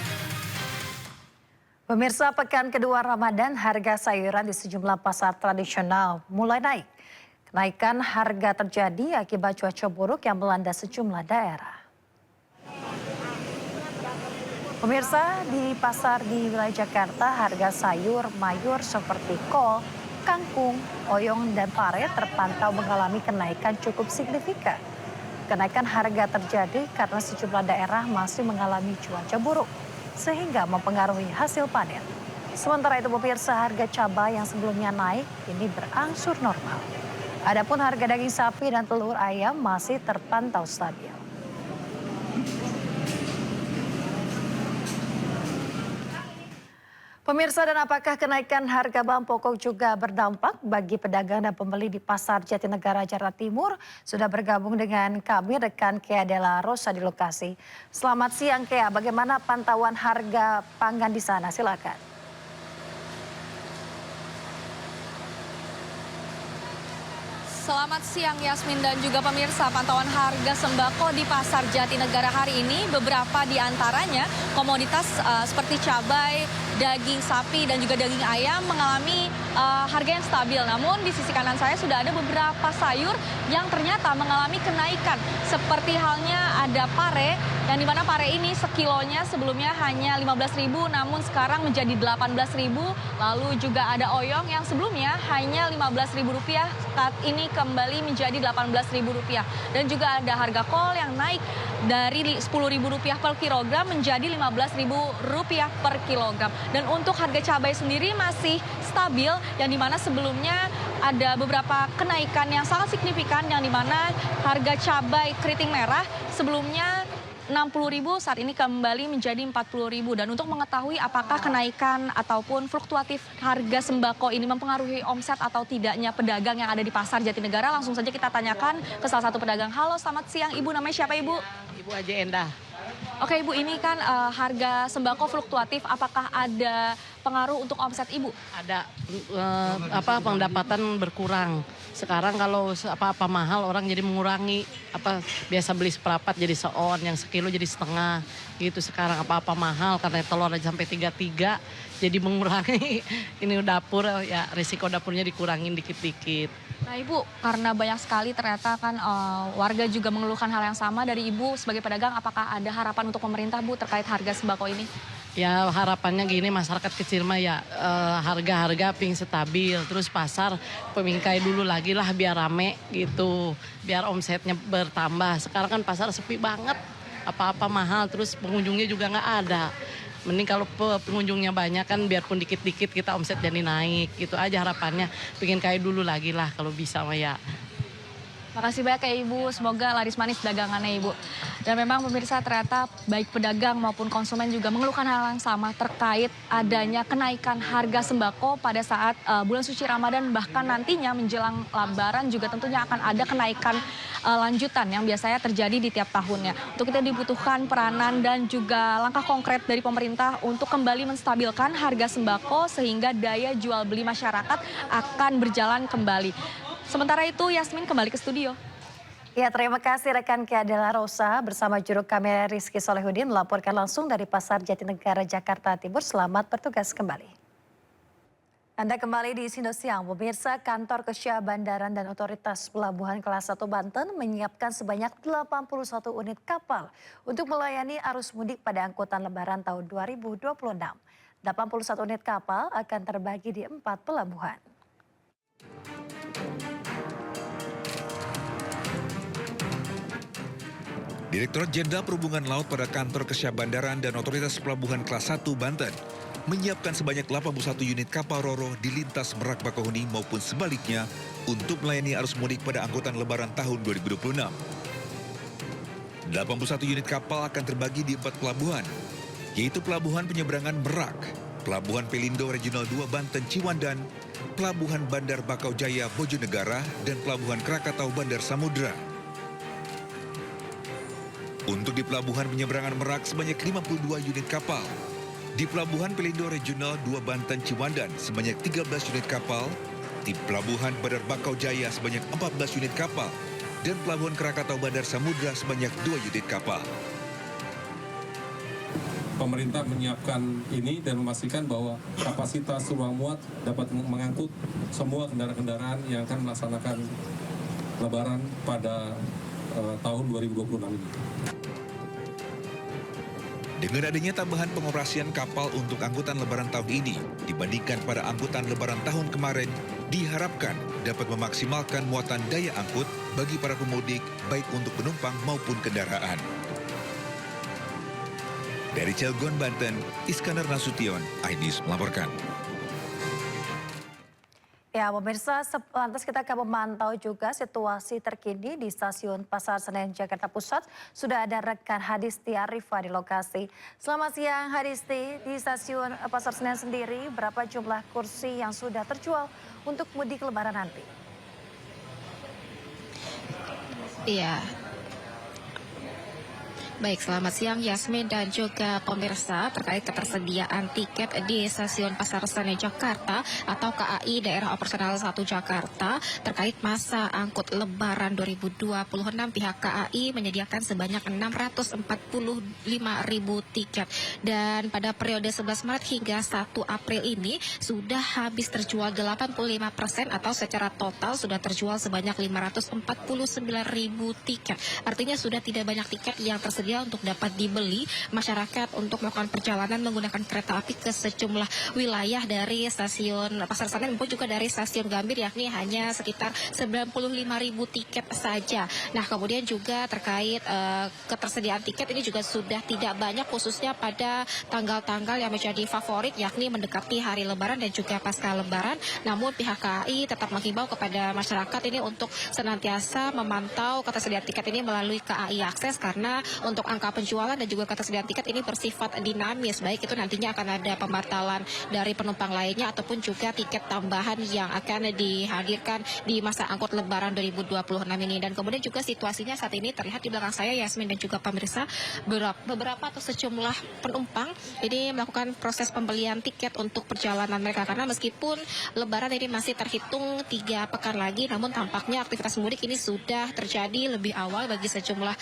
Pemirsa, pekan kedua Ramadan, harga sayuran di sejumlah pasar tradisional mulai naik. Kenaikan harga terjadi akibat cuaca buruk yang melanda sejumlah daerah. Pemirsa, di pasar di wilayah Jakarta, harga sayur mayur seperti kol, kangkung, oyong, dan pare terpantau mengalami kenaikan cukup signifikan. Kenaikan harga terjadi karena sejumlah daerah masih mengalami cuaca buruk, sehingga mempengaruhi hasil panen. Sementara itu pemirsa, harga cabai yang sebelumnya naik ini berangsur normal. Adapun harga daging sapi dan telur ayam masih terpantau stabil. Pemirsa, dan apakah kenaikan harga bahan pokok juga berdampak bagi pedagang dan pembeli di Pasar Jatinegara, Jakarta Timur? Sudah bergabung dengan kami rekan Kea Dela Rosa di lokasi. Selamat siang Kea, bagaimana pantauan harga pangan di sana? Silakan. Selamat siang Yasmin dan juga pemirsa. Pantauan harga sembako di Pasar Jatinegara hari ini, beberapa di antaranya komoditas seperti cabai, daging sapi dan juga daging ayam mengalami harga yang stabil. Namun di sisi kanan saya sudah ada beberapa sayur yang ternyata mengalami kenaikan. Seperti halnya ada pare, yang dimana pare ini sekilonya sebelumnya hanya 15.000 namun sekarang menjadi 18.000. Lalu juga ada oyong yang sebelumnya hanya Rp15.000, saat ini kembali menjadi Rp18.000. Dan juga ada harga kol yang naik dari Rp10.000 per kilogram menjadi Rp15.000 per kilogram. Dan untuk harga cabai sendiri masih stabil, yang dimana sebelumnya ada beberapa kenaikan yang sangat signifikan, yang dimana harga cabai keriting merah sebelumnya Rp60.000 saat ini kembali menjadi Rp40.000. Dan untuk mengetahui apakah kenaikan ataupun fluktuatif harga sembako ini mempengaruhi omset atau tidaknya pedagang yang ada di Pasar Jatinegara, langsung saja kita tanyakan ke salah satu pedagang. Halo, selamat siang Ibu, namanya siapa Ibu? Ibu Aja Endah. Oke Ibu, ini kan harga sembako fluktuatif, apakah ada pengaruh untuk omset Ibu? Ada pendapatan berkurang. Sekarang kalau apa-apa mahal orang jadi mengurangi, biasa beli seperempat jadi seon, yang sekilo jadi setengah gitu. Sekarang apa-apa mahal karena telur aja sampai 3 jadi mengurangi. Ini dapur ya, risiko dapurnya dikurangin dikit-dikit. Nah Ibu, karena banyak sekali ternyata kan warga juga mengeluhkan hal yang sama dari Ibu sebagai pedagang, apakah ada harapan untuk pemerintah Bu terkait harga sembako ini? Ya harapannya gini, masyarakat kecil mah ya harga-harga ping stabil, terus pasar pemingkai dulu lagi lah biar rame gitu, biar omsetnya bertambah. Sekarang kan pasar sepi banget, apa-apa mahal, terus pengunjungnya juga nggak ada. Mending kalau pengunjungnya banyak kan biarpun dikit-dikit kita omset jadi naik, gitu aja harapannya. Pengen kayak dulu lagi lah kalau bisa mah ya. Makasih banyak ya Ibu, semoga laris manis dagangannya Ibu. Dan memang pemirsa, ternyata baik pedagang maupun konsumen juga mengeluhkan hal yang sama terkait adanya kenaikan harga sembako pada saat bulan suci Ramadan, bahkan nantinya menjelang Lebaran juga tentunya akan ada kenaikan lanjutan yang biasanya terjadi di tiap tahunnya. Untuk itu dibutuhkan peranan dan juga langkah konkret dari pemerintah untuk kembali menstabilkan harga sembako sehingga daya jual beli masyarakat akan berjalan kembali. Sementara itu, Yasmin kembali ke studio. Ya, terima kasih rekan Kea Dela Rosa bersama juru kamera Rizky Solehudin melaporkan langsung dari Pasar Jatinegara, Jakarta Timur. Selamat bertugas kembali. Anda kembali di Sindo Siang. Pemirsa, Kantor Kesia Bandaran dan Otoritas Pelabuhan Kelas 1 Banten menyiapkan sebanyak 81 unit kapal untuk melayani arus mudik pada angkutan Lebaran tahun 2026. 81 unit kapal akan terbagi di 4 pelabuhan. Direktorat Jenderal Perhubungan Laut pada Kantor Kesia Bandaran dan Otoritas Pelabuhan Kelas 1 Banten menyiapkan sebanyak 81 unit kapal Roro di lintas Merak Bakauheni maupun sebaliknya untuk melayani arus mudik pada angkutan Lebaran tahun 2026. 81 unit kapal akan terbagi di 4 pelabuhan, yaitu Pelabuhan Penyeberangan Merak, Pelabuhan Pelindo Regional 2 Banten Ciwandan, Pelabuhan Bandar Bakau Jaya Bojonegara, dan Pelabuhan Krakatau Bandar Samudra. Untuk di Pelabuhan Penyeberangan Merak sebanyak 52 unit kapal, di Pelabuhan Pelindo Regional 2 Banten Ciwandan sebanyak 13 unit kapal, di Pelabuhan Bandar Bakau Jaya sebanyak 14 unit kapal, dan Pelabuhan Krakatau Bandar Samudra sebanyak 2 unit kapal. Pemerintah menyiapkan ini dan memastikan bahwa kapasitas ruang muat dapat mengangkut semua kendaraan-kendaraan yang akan melaksanakan Lebaran pada tahun 2026 ini. Dengan adanya tambahan pengoperasian kapal untuk angkutan Lebaran tahun ini dibandingkan pada angkutan Lebaran tahun kemarin, diharapkan dapat memaksimalkan muatan daya angkut bagi para pemudik, baik untuk penumpang maupun kendaraan. Dari Cilegon, Banten, Iskandar Nasution, iNews melaporkan. Ya, pemirsa, lantas kita akan memantau juga situasi terkini di Stasiun Pasar Senen, Jakarta Pusat. Sudah ada rekan Hadisti Arifa di lokasi. Selamat siang, Hadisti. Di Stasiun Pasar Senen sendiri, berapa jumlah kursi yang sudah terjual untuk mudik Lebaran nanti? Iya. Baik, selamat siang Yasmin dan juga pemirsa. Terkait ketersediaan tiket di Stasiun Pasar Senen Jakarta atau KAI Daerah Operasional 1 Jakarta terkait masa angkut Lebaran 2026, pihak KAI menyediakan sebanyak 645.000 tiket. Dan pada periode 11 Maret hingga 1 April ini sudah habis terjual 85% atau secara total sudah terjual sebanyak 549.000 tiket. Artinya sudah tidak banyak tiket yang tersedia untuk dapat dibeli masyarakat untuk melakukan perjalanan menggunakan kereta api ke sejumlah wilayah dari Stasiun Pasar Senen maupun juga dari Stasiun Gambir, yakni hanya sekitar 95.000 tiket saja. Nah, kemudian juga terkait ketersediaan tiket ini juga sudah tidak banyak, khususnya pada tanggal-tanggal yang menjadi favorit, yakni mendekati hari Lebaran dan juga pasca Lebaran. Namun pihak KAI tetap menghimbau kepada masyarakat ini untuk senantiasa memantau ketersediaan tiket ini melalui KAI Akses, karena untuk angka penjualan dan juga ketersediaan tiket ini bersifat dinamis, baik itu nantinya akan ada pembatalan dari penumpang lainnya ataupun juga tiket tambahan yang akan dihadirkan di masa angkut Lebaran 2026 ini. Dan kemudian juga situasinya saat ini terlihat di belakang saya, Yasmin dan juga pemirsa, beberapa atau sejumlah penumpang ini melakukan proses pembelian tiket untuk perjalanan mereka, karena meskipun Lebaran ini masih terhitung 3 pekan lagi, namun tampaknya aktivitas mudik ini sudah terjadi lebih awal bagi sejumlah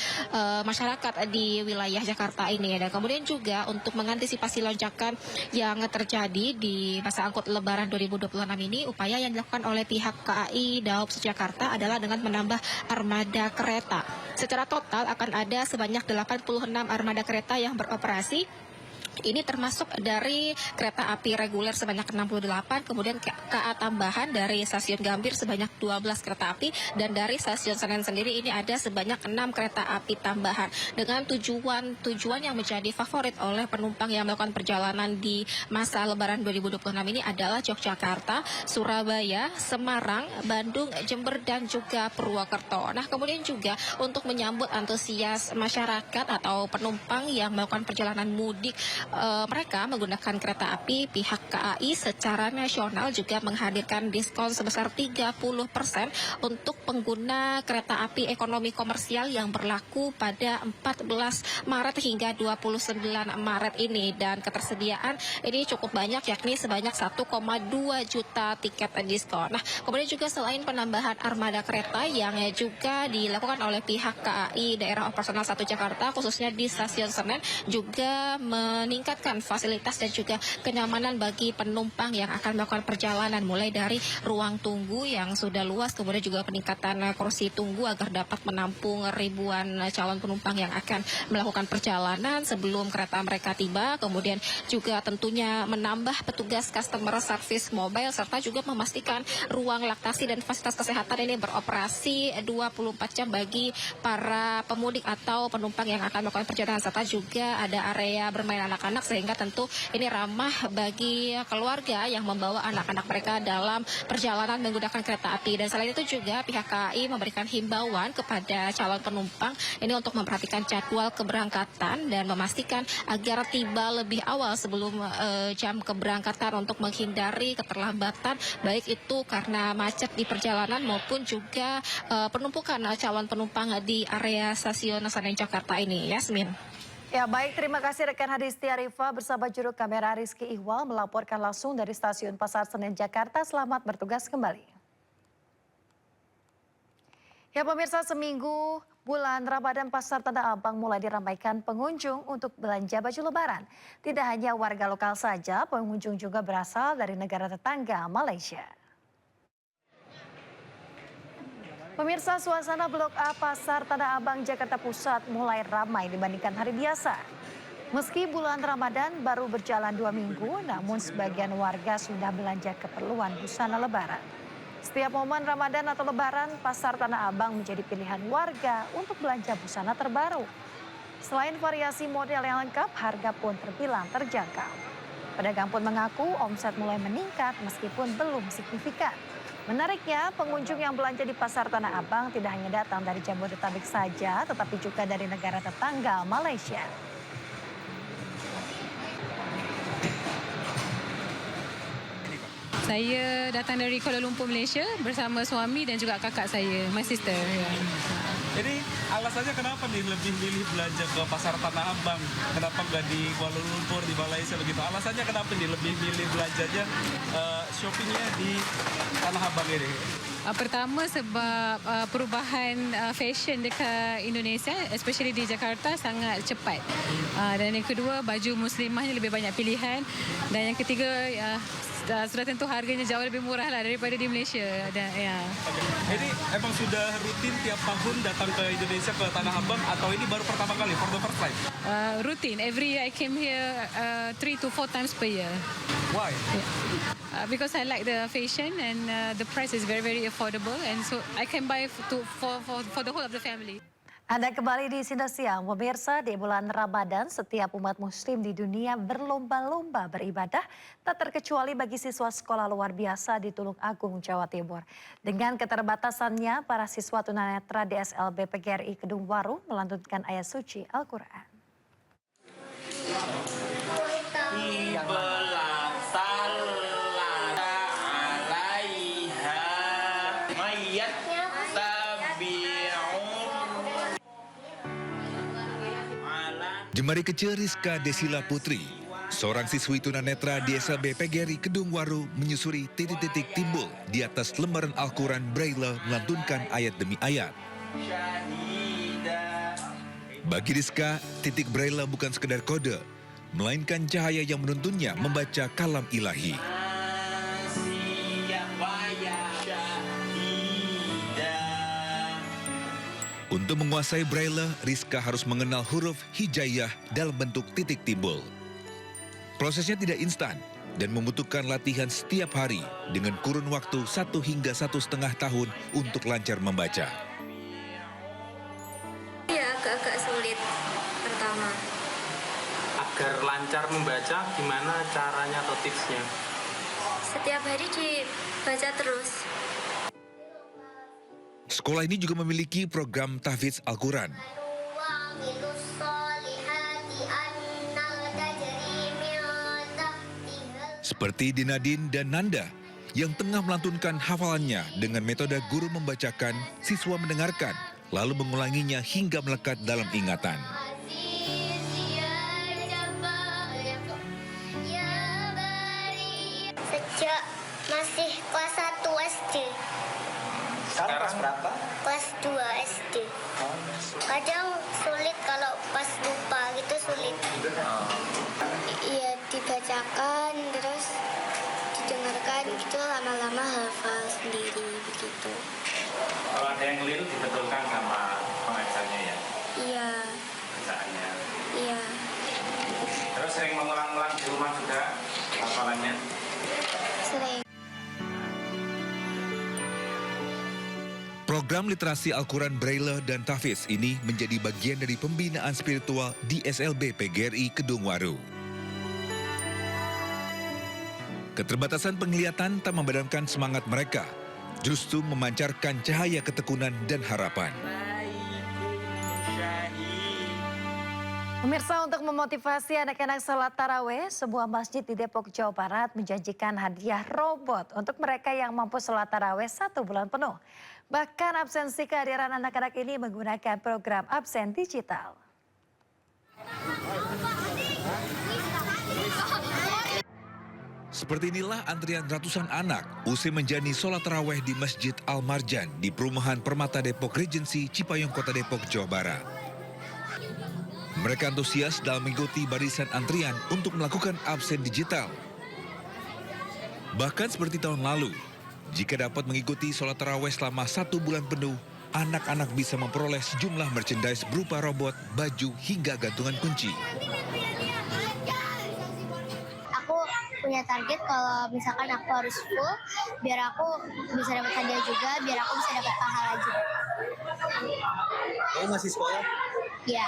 masyarakat di wilayah Jakarta ini. Dan kemudian juga untuk mengantisipasi lonjakan yang terjadi di masa angkut Lebaran 2026 ini, upaya yang dilakukan oleh pihak KAI Daob Jakarta adalah dengan menambah armada kereta. Secara total akan ada sebanyak 86 armada kereta yang beroperasi. Ini termasuk dari kereta api reguler sebanyak 68, kemudian KA tambahan dari Stasiun Gambir sebanyak 12 kereta api, dan dari Stasiun Senen sendiri ini ada sebanyak 6 kereta api tambahan. Dengan tujuan yang menjadi favorit oleh penumpang yang melakukan perjalanan di masa Lebaran 2026 ini adalah Yogyakarta, Surabaya, Semarang, Bandung, Jember, dan juga Purwokerto. Nah, kemudian juga untuk menyambut antusias masyarakat atau penumpang yang melakukan perjalanan mudik mereka menggunakan kereta api, pihak KAI secara nasional juga menghadirkan diskon sebesar 30% untuk pengguna kereta api ekonomi komersial yang berlaku pada 14 Maret hingga 29 Maret ini. Dan ketersediaan ini cukup banyak, yakni sebanyak 1,2 juta tiket diskon. Nah, kemudian juga selain penambahan armada kereta yang juga dilakukan oleh pihak KAI Daerah Operasional 1 Jakarta, khususnya di Stasiun Senen, juga meningkatkan fasilitas dan juga kenyamanan bagi penumpang yang akan melakukan perjalanan, mulai dari ruang tunggu yang sudah luas, kemudian juga peningkatan kursi tunggu agar dapat menampung ribuan calon penumpang yang akan melakukan perjalanan sebelum kereta mereka tiba, kemudian juga tentunya menambah petugas customer service mobile, serta juga memastikan ruang laktasi dan fasilitas kesehatan ini beroperasi 24 jam bagi para pemudik atau penumpang yang akan melakukan perjalanan, serta juga ada area bermain anak anak-anak, sehingga tentu ini ramah bagi keluarga yang membawa anak-anak mereka dalam perjalanan menggunakan kereta api. Dan selain itu juga pihak KAI memberikan himbauan kepada calon penumpang ini untuk memperhatikan jadwal keberangkatan dan memastikan agar tiba lebih awal sebelum jam keberangkatan untuk menghindari keterlambatan, baik itu karena macet di perjalanan maupun juga penumpukan calon penumpang di area stasiun Senen Jakarta ini. Yasmin. Ya baik, terima kasih rekan Hadisti Arifa bersama juru kamera Rizky Ihwal melaporkan langsung dari Stasiun Pasar Senen Jakarta. Selamat bertugas kembali. Ya pemirsa, seminggu bulan Ramadan Pasar Tanah Abang mulai diramaikan pengunjung untuk belanja baju lebaran. Tidak hanya warga lokal saja, pengunjung juga berasal dari negara tetangga Malaysia. Pemirsa, suasana Blok A Pasar Tanah Abang Jakarta Pusat mulai ramai dibandingkan hari biasa. Meski bulan Ramadan baru berjalan 2 minggu, namun sebagian warga sudah belanja keperluan busana lebaran. Setiap momen Ramadan atau Lebaran, Pasar Tanah Abang menjadi pilihan warga untuk belanja busana terbaru. Selain variasi model yang lengkap, harga pun terbilang terjangkau. Pedagang pun mengaku omset mulai meningkat meskipun belum signifikan. Menariknya, pengunjung yang belanja di Pasar Tanah Abang tidak hanya datang dari Jabodetabek saja, tetapi juga dari negara tetangga Malaysia. Saya datang dari Kuala Lumpur, Malaysia bersama suami dan juga kakak saya, my sister. Ya. Jadi alasannya kenapa nih lebih milih belanja ke Pasar Tanah Abang? Kenapa nggak di Kuala Lumpur, di Malaysia begitu? Alasannya kenapa nih lebih milih belanjanya, shoppingnya di Tanah Abang ini? Pertama sebab perubahan fashion dekat Indonesia, especially di Jakarta, sangat cepat. Dan yang kedua, baju muslimahnya lebih banyak pilihan. Dan yang ketiga, sudah tentu harganya jauh lebih murah lah daripada di Malaysia. Dan, ya. Jadi emang sudah rutin tiap tahun datang ke Indonesia, ke Tanah Abang, atau ini baru pertama kali, for the first time? Rutin. Every year I came here 3 to 4 times per year. Why? Because I like the fashion and the price is very, very affordable, and so I can buy for the whole of the family. Anda kembali di Sinar Siang. Pemirsa, di bulan Ramadan setiap umat muslim di dunia berlomba-lomba beribadah, tak terkecuali bagi siswa sekolah luar biasa di Tulung Agung, Jawa Timur. Dengan keterbatasannya, para siswa tunanetra di SLB PGRI Kedung Waru melantunkan ayat suci Al-Quran. Jemari kecil Rizka Desila Putri, seorang siswi tunanetra di SLB PGRI Kedung Waru menyusuri titik-titik timbul di atas lembaran Al-Quran Braille melantunkan ayat demi ayat. Bagi Rizka, titik Braille bukan sekedar kode, melainkan cahaya yang menuntunnya membaca kalam ilahi. Untuk menguasai Braille, Rizka harus mengenal huruf hijaiyah dalam bentuk titik timbul. Prosesnya tidak instan dan membutuhkan latihan setiap hari dengan kurun waktu 1 hingga 1,5 tahun untuk lancar membaca. Ya, agak sulit pertama. Agar lancar membaca, gimana caranya atau tipsnya? Setiap hari dibaca terus. Sekolah ini juga memiliki program tahfidz Al-Quran. Seperti Dinadin dan Nanda yang tengah melantunkan hafalannya dengan metode guru membacakan, siswa mendengarkan, lalu mengulanginya hingga melekat dalam ingatan. Sejak masih kelas 1 SD. Sekarang kelas berapa? Kelas 2 SD. Kadang sulit kalau pas lupa gitu sulit. Iya, dibacakan terus didengarkan gitu lama-lama hafal sendiri begitu. Kalau ada yang keliru dibetulkan sama pengajarnya ya? Iya. Bacaannya. Iya. Terus sering mengulang-ulang di rumah juga hafalannya? Sering. Program literasi Al-Quran Braille dan tahfidz ini menjadi bagian dari pembinaan spiritual di SLB PGRI Kedung Waru. Keterbatasan penglihatan tak memadamkan semangat mereka, justru memancarkan cahaya ketekunan dan harapan. Pemirsa, untuk memotivasi anak-anak salat tarawih, sebuah masjid di Depok, Jawa Barat menjanjikan hadiah robot untuk mereka yang mampu salat tarawih 1 bulan penuh. Bahkan absensi kehadiran anak-anak ini menggunakan program absen digital. Seperti inilah antrian ratusan anak usai menjalani sholat tarawih di Masjid Al-Marjan di Perumahan Permata Depok Regency, Cipayung, Kota Depok, Jawa Barat. Mereka antusias dalam mengikuti barisan antrian untuk melakukan absen digital. Bahkan seperti tahun lalu, jika dapat mengikuti sholat tarawih selama 1 bulan penuh, anak-anak bisa memperoleh sejumlah merchandise berupa robot, baju, hingga gantungan kunci. Aku punya target kalau misalkan aku harus full, biar aku bisa dapat hadiah juga, biar aku bisa dapat pahala juga. Kamu masih sekolah? Iya.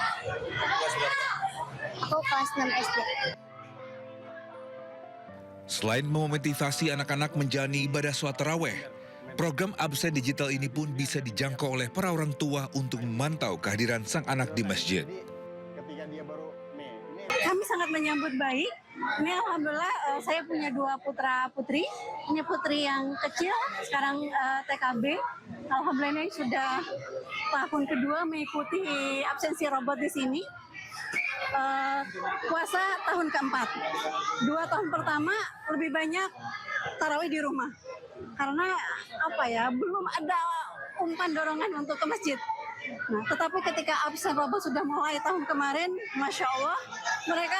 Aku kelas 6 SD. Selain memotivasi anak-anak menjalani ibadah sholat tarawih, program absen digital ini pun bisa dijangkau oleh para orang tua untuk memantau kehadiran sang anak di masjid. Kami sangat menyambut baik. Ini alhamdulillah saya punya 2 putra putri. Ini putri yang kecil, sekarang TKB. Alhamdulillah ini sudah tahun kedua mengikuti absensi robot di sini. Puasa tahun keempat. 2 tahun pertama lebih banyak tarawih di rumah. Karena belum ada umpan dorongan untuk ke masjid. Nah, tetapi ketika absen robot sudah mulai tahun kemarin, Masya Allah, mereka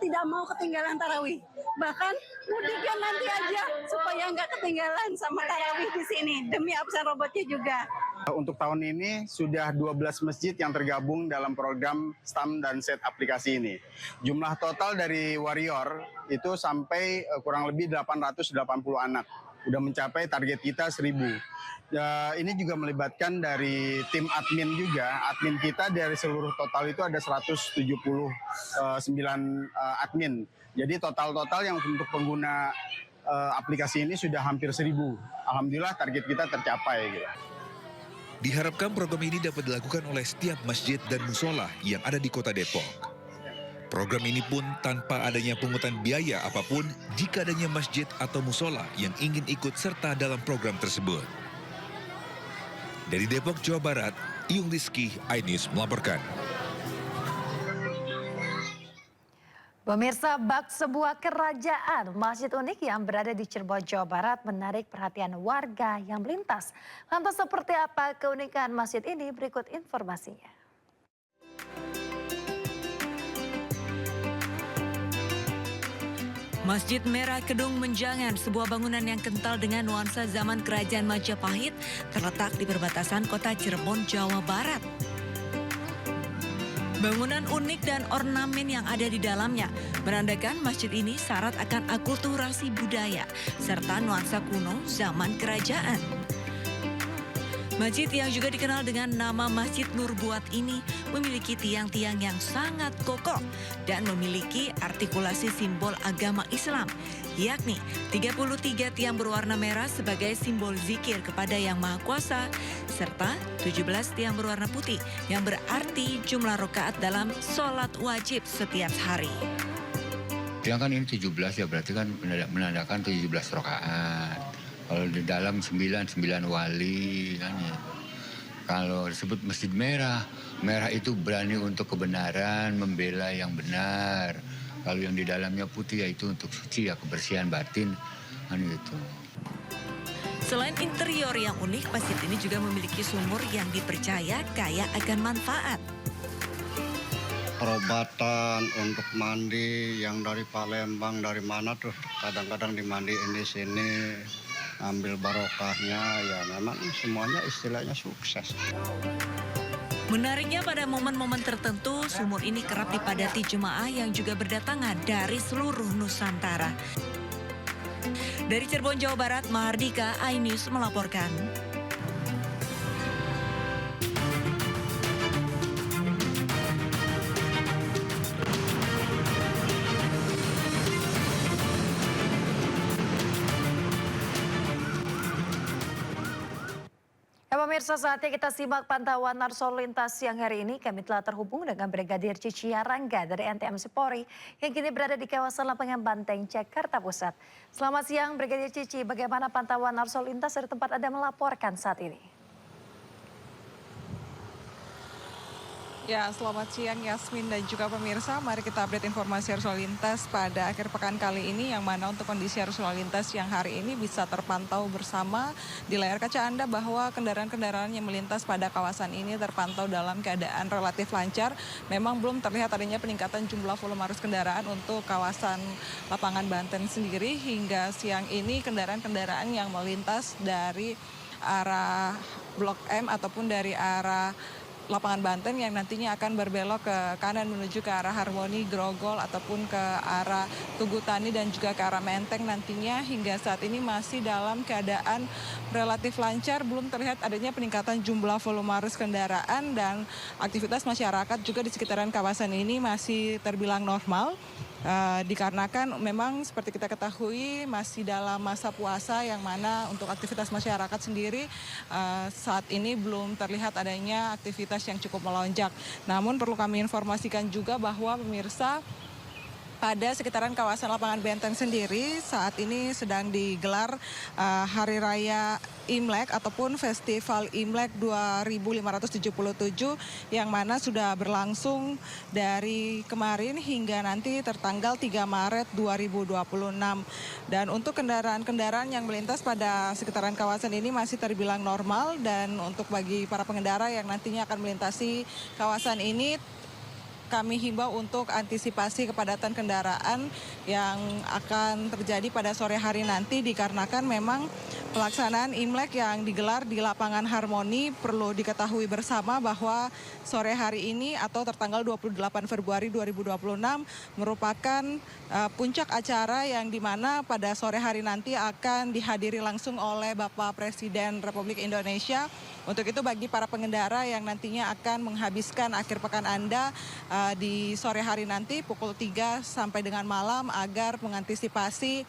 tidak mau ketinggalan tarawih. Bahkan mudiknya nanti aja supaya nggak ketinggalan sama tarawih di sini, demi absen robotnya juga. Untuk tahun ini sudah 12 masjid yang tergabung dalam program STAM dan SET aplikasi ini. Jumlah total dari Warrior itu sampai kurang lebih 880 anak. Udah mencapai target kita 1.000. Ini juga melibatkan dari tim admin juga. Admin kita dari seluruh total itu ada 179 admin. Jadi total yang untuk pengguna aplikasi ini sudah hampir 1.000. Alhamdulillah target kita tercapai. Gitu. Diharapkan program ini dapat dilakukan oleh setiap masjid dan musola yang ada di Kota Depok. Program ini pun tanpa adanya pungutan biaya apapun jika adanya masjid atau musola yang ingin ikut serta dalam program tersebut. Dari Depok, Jawa Barat, Iyung Rizky, iNews melaporkan. Pemirsa, bak sebuah kerajaan masjid unik yang berada di Cirebon, Jawa Barat menarik perhatian warga yang melintas. Lantas seperti apa keunikan masjid ini? Berikut informasinya. Masjid Merah Kedung Menjangan, sebuah bangunan yang kental dengan nuansa zaman Kerajaan Majapahit, terletak di perbatasan kota Cirebon, Jawa Barat. Bangunan unik dan ornamen yang ada di dalamnya menandakan masjid ini syarat akan akulturasi budaya serta nuansa kuno zaman kerajaan. Masjid yang juga dikenal dengan nama Masjid Nurbuat ini memiliki tiang-tiang yang sangat kokoh dan memiliki artikulasi simbol agama Islam, yakni 33 tiang berwarna merah sebagai simbol zikir kepada Yang Maha Kuasa, serta 17 tiang berwarna putih yang berarti jumlah rakaat dalam sholat wajib setiap hari. Tiang kan ini 17 ya, berarti kan menandakan 17 rakaat. Kalau di dalam 9 wali kan ya. Kalau disebut Masjid Merah, merah itu berani untuk kebenaran, membela yang benar. Kalau yang di dalamnya putih yaitu untuk suci ya, kebersihan batin kan gitu. Selain interior yang unik, masjid ini juga memiliki sumur yang dipercaya kaya akan manfaat. Perobatan untuk mandi yang dari Palembang, dari mana tuh kadang-kadang dimandiin di sini. Ambil barokahnya, ya memang semuanya istilahnya sukses. Menariknya pada momen-momen tertentu, sumur ini kerap dipadati jemaah yang juga berdatangan dari seluruh Nusantara. Dari Cirebon, Jawa Barat, Mahardika, iNews melaporkan. Ya pemirsa, saatnya kita simak pantauan arus lalu lintas siang hari ini. Kami telah terhubung dengan Brigadir Cici Yarangga dari NTMC Polri yang kini berada di kawasan Lapangan Banteng, Jakarta Pusat. Selamat siang Brigadir Cici, bagaimana pantauan arus lalu lintas dari tempat Anda melaporkan saat ini? Ya, selamat siang Yasmin dan juga pemirsa. Mari kita update informasi arus lalu lintas pada akhir pekan kali ini, yang mana untuk kondisi arus lalu lintas yang hari ini bisa terpantau bersama di layar kaca Anda bahwa kendaraan-kendaraan yang melintas pada kawasan ini terpantau dalam keadaan relatif lancar. Memang belum terlihat adanya peningkatan jumlah volume arus kendaraan untuk kawasan Lapangan Banteng sendiri. Hingga siang ini kendaraan-kendaraan yang melintas dari arah Blok M ataupun dari arah Lapangan Banteng yang nantinya akan berbelok ke kanan menuju ke arah Harmoni, Grogol ataupun ke arah Tugu Tani dan juga ke arah Menteng nantinya hingga saat ini masih dalam keadaan relatif lancar, belum terlihat adanya peningkatan jumlah volume arus kendaraan dan aktivitas masyarakat juga di sekitaran kawasan ini masih terbilang normal. Dikarenakan memang seperti kita ketahui masih dalam masa puasa yang mana untuk aktivitas masyarakat sendiri saat ini belum terlihat adanya aktivitas yang cukup melonjak. Namun perlu kami informasikan juga bahwa pemirsa, pada sekitaran kawasan Lapangan Banteng sendiri saat ini sedang digelar Hari Raya Imlek ataupun Festival Imlek 2577 yang mana sudah berlangsung dari kemarin hingga nanti tertanggal 3 Maret 2026. Dan untuk kendaraan-kendaraan yang melintas pada sekitaran kawasan ini masih terbilang normal, dan untuk bagi para pengendara yang nantinya akan melintasi kawasan ini, kami himbau untuk antisipasi kepadatan kendaraan yang akan terjadi pada sore hari nanti, dikarenakan memang pelaksanaan Imlek yang digelar di Lapangan Harmoni. Perlu diketahui bersama bahwa sore hari ini atau tertanggal 28 Februari 2026 merupakan puncak acara yang dimana pada sore hari nanti akan dihadiri langsung oleh Bapak Presiden Republik Indonesia. Untuk itu bagi para pengendara yang nantinya akan menghabiskan akhir pekan Anda di sore hari nanti pukul 3 sampai dengan malam agar mengantisipasi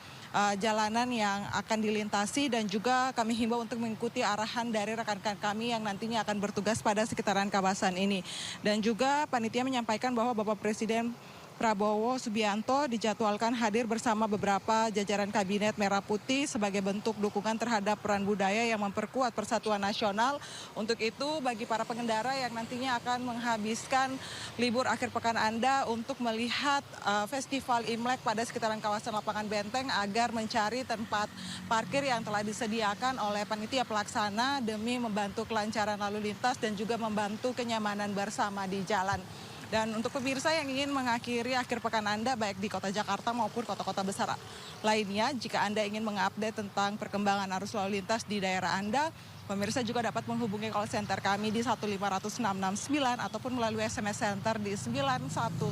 jalanan yang akan dilintasi, dan juga kami himbau untuk mengikuti arahan dari rekan-rekan kami yang nantinya akan bertugas pada sekitaran kawasan ini. Dan juga panitia menyampaikan bahwa Bapak Presiden Prabowo Subianto dijadwalkan hadir bersama beberapa jajaran kabinet Merah Putih sebagai bentuk dukungan terhadap peran budaya yang memperkuat persatuan nasional. Untuk itu bagi para pengendara yang nantinya akan menghabiskan libur akhir pekan Anda untuk melihat Festival Imlek pada sekitaran kawasan Lapangan Banteng agar mencari tempat parkir yang telah disediakan oleh panitia pelaksana demi membantu kelancaran lalu lintas dan juga membantu kenyamanan bersama di jalan. Dan untuk pemirsa yang ingin mengakhiri akhir pekan Anda baik di kota Jakarta maupun kota-kota besar lainnya, jika Anda ingin mengupdate tentang perkembangan arus lalu lintas di daerah Anda, pemirsa juga dapat menghubungi call center kami di 1500669 ataupun melalui SMS center di 9119.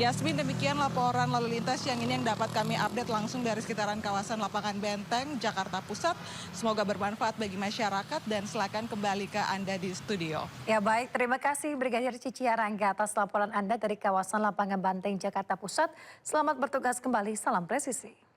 Yasmin, demikian laporan lalu lintas yang ini yang dapat kami update langsung dari sekitaran kawasan Lapangan Banteng, Jakarta Pusat. Semoga bermanfaat bagi masyarakat dan silakan kembali ke Anda di studio. Ya baik, terima kasih Brigadir Cici Yarangga atas laporan Anda dari kawasan Lapangan Banteng, Jakarta Pusat. Selamat bertugas kembali, salam presisi.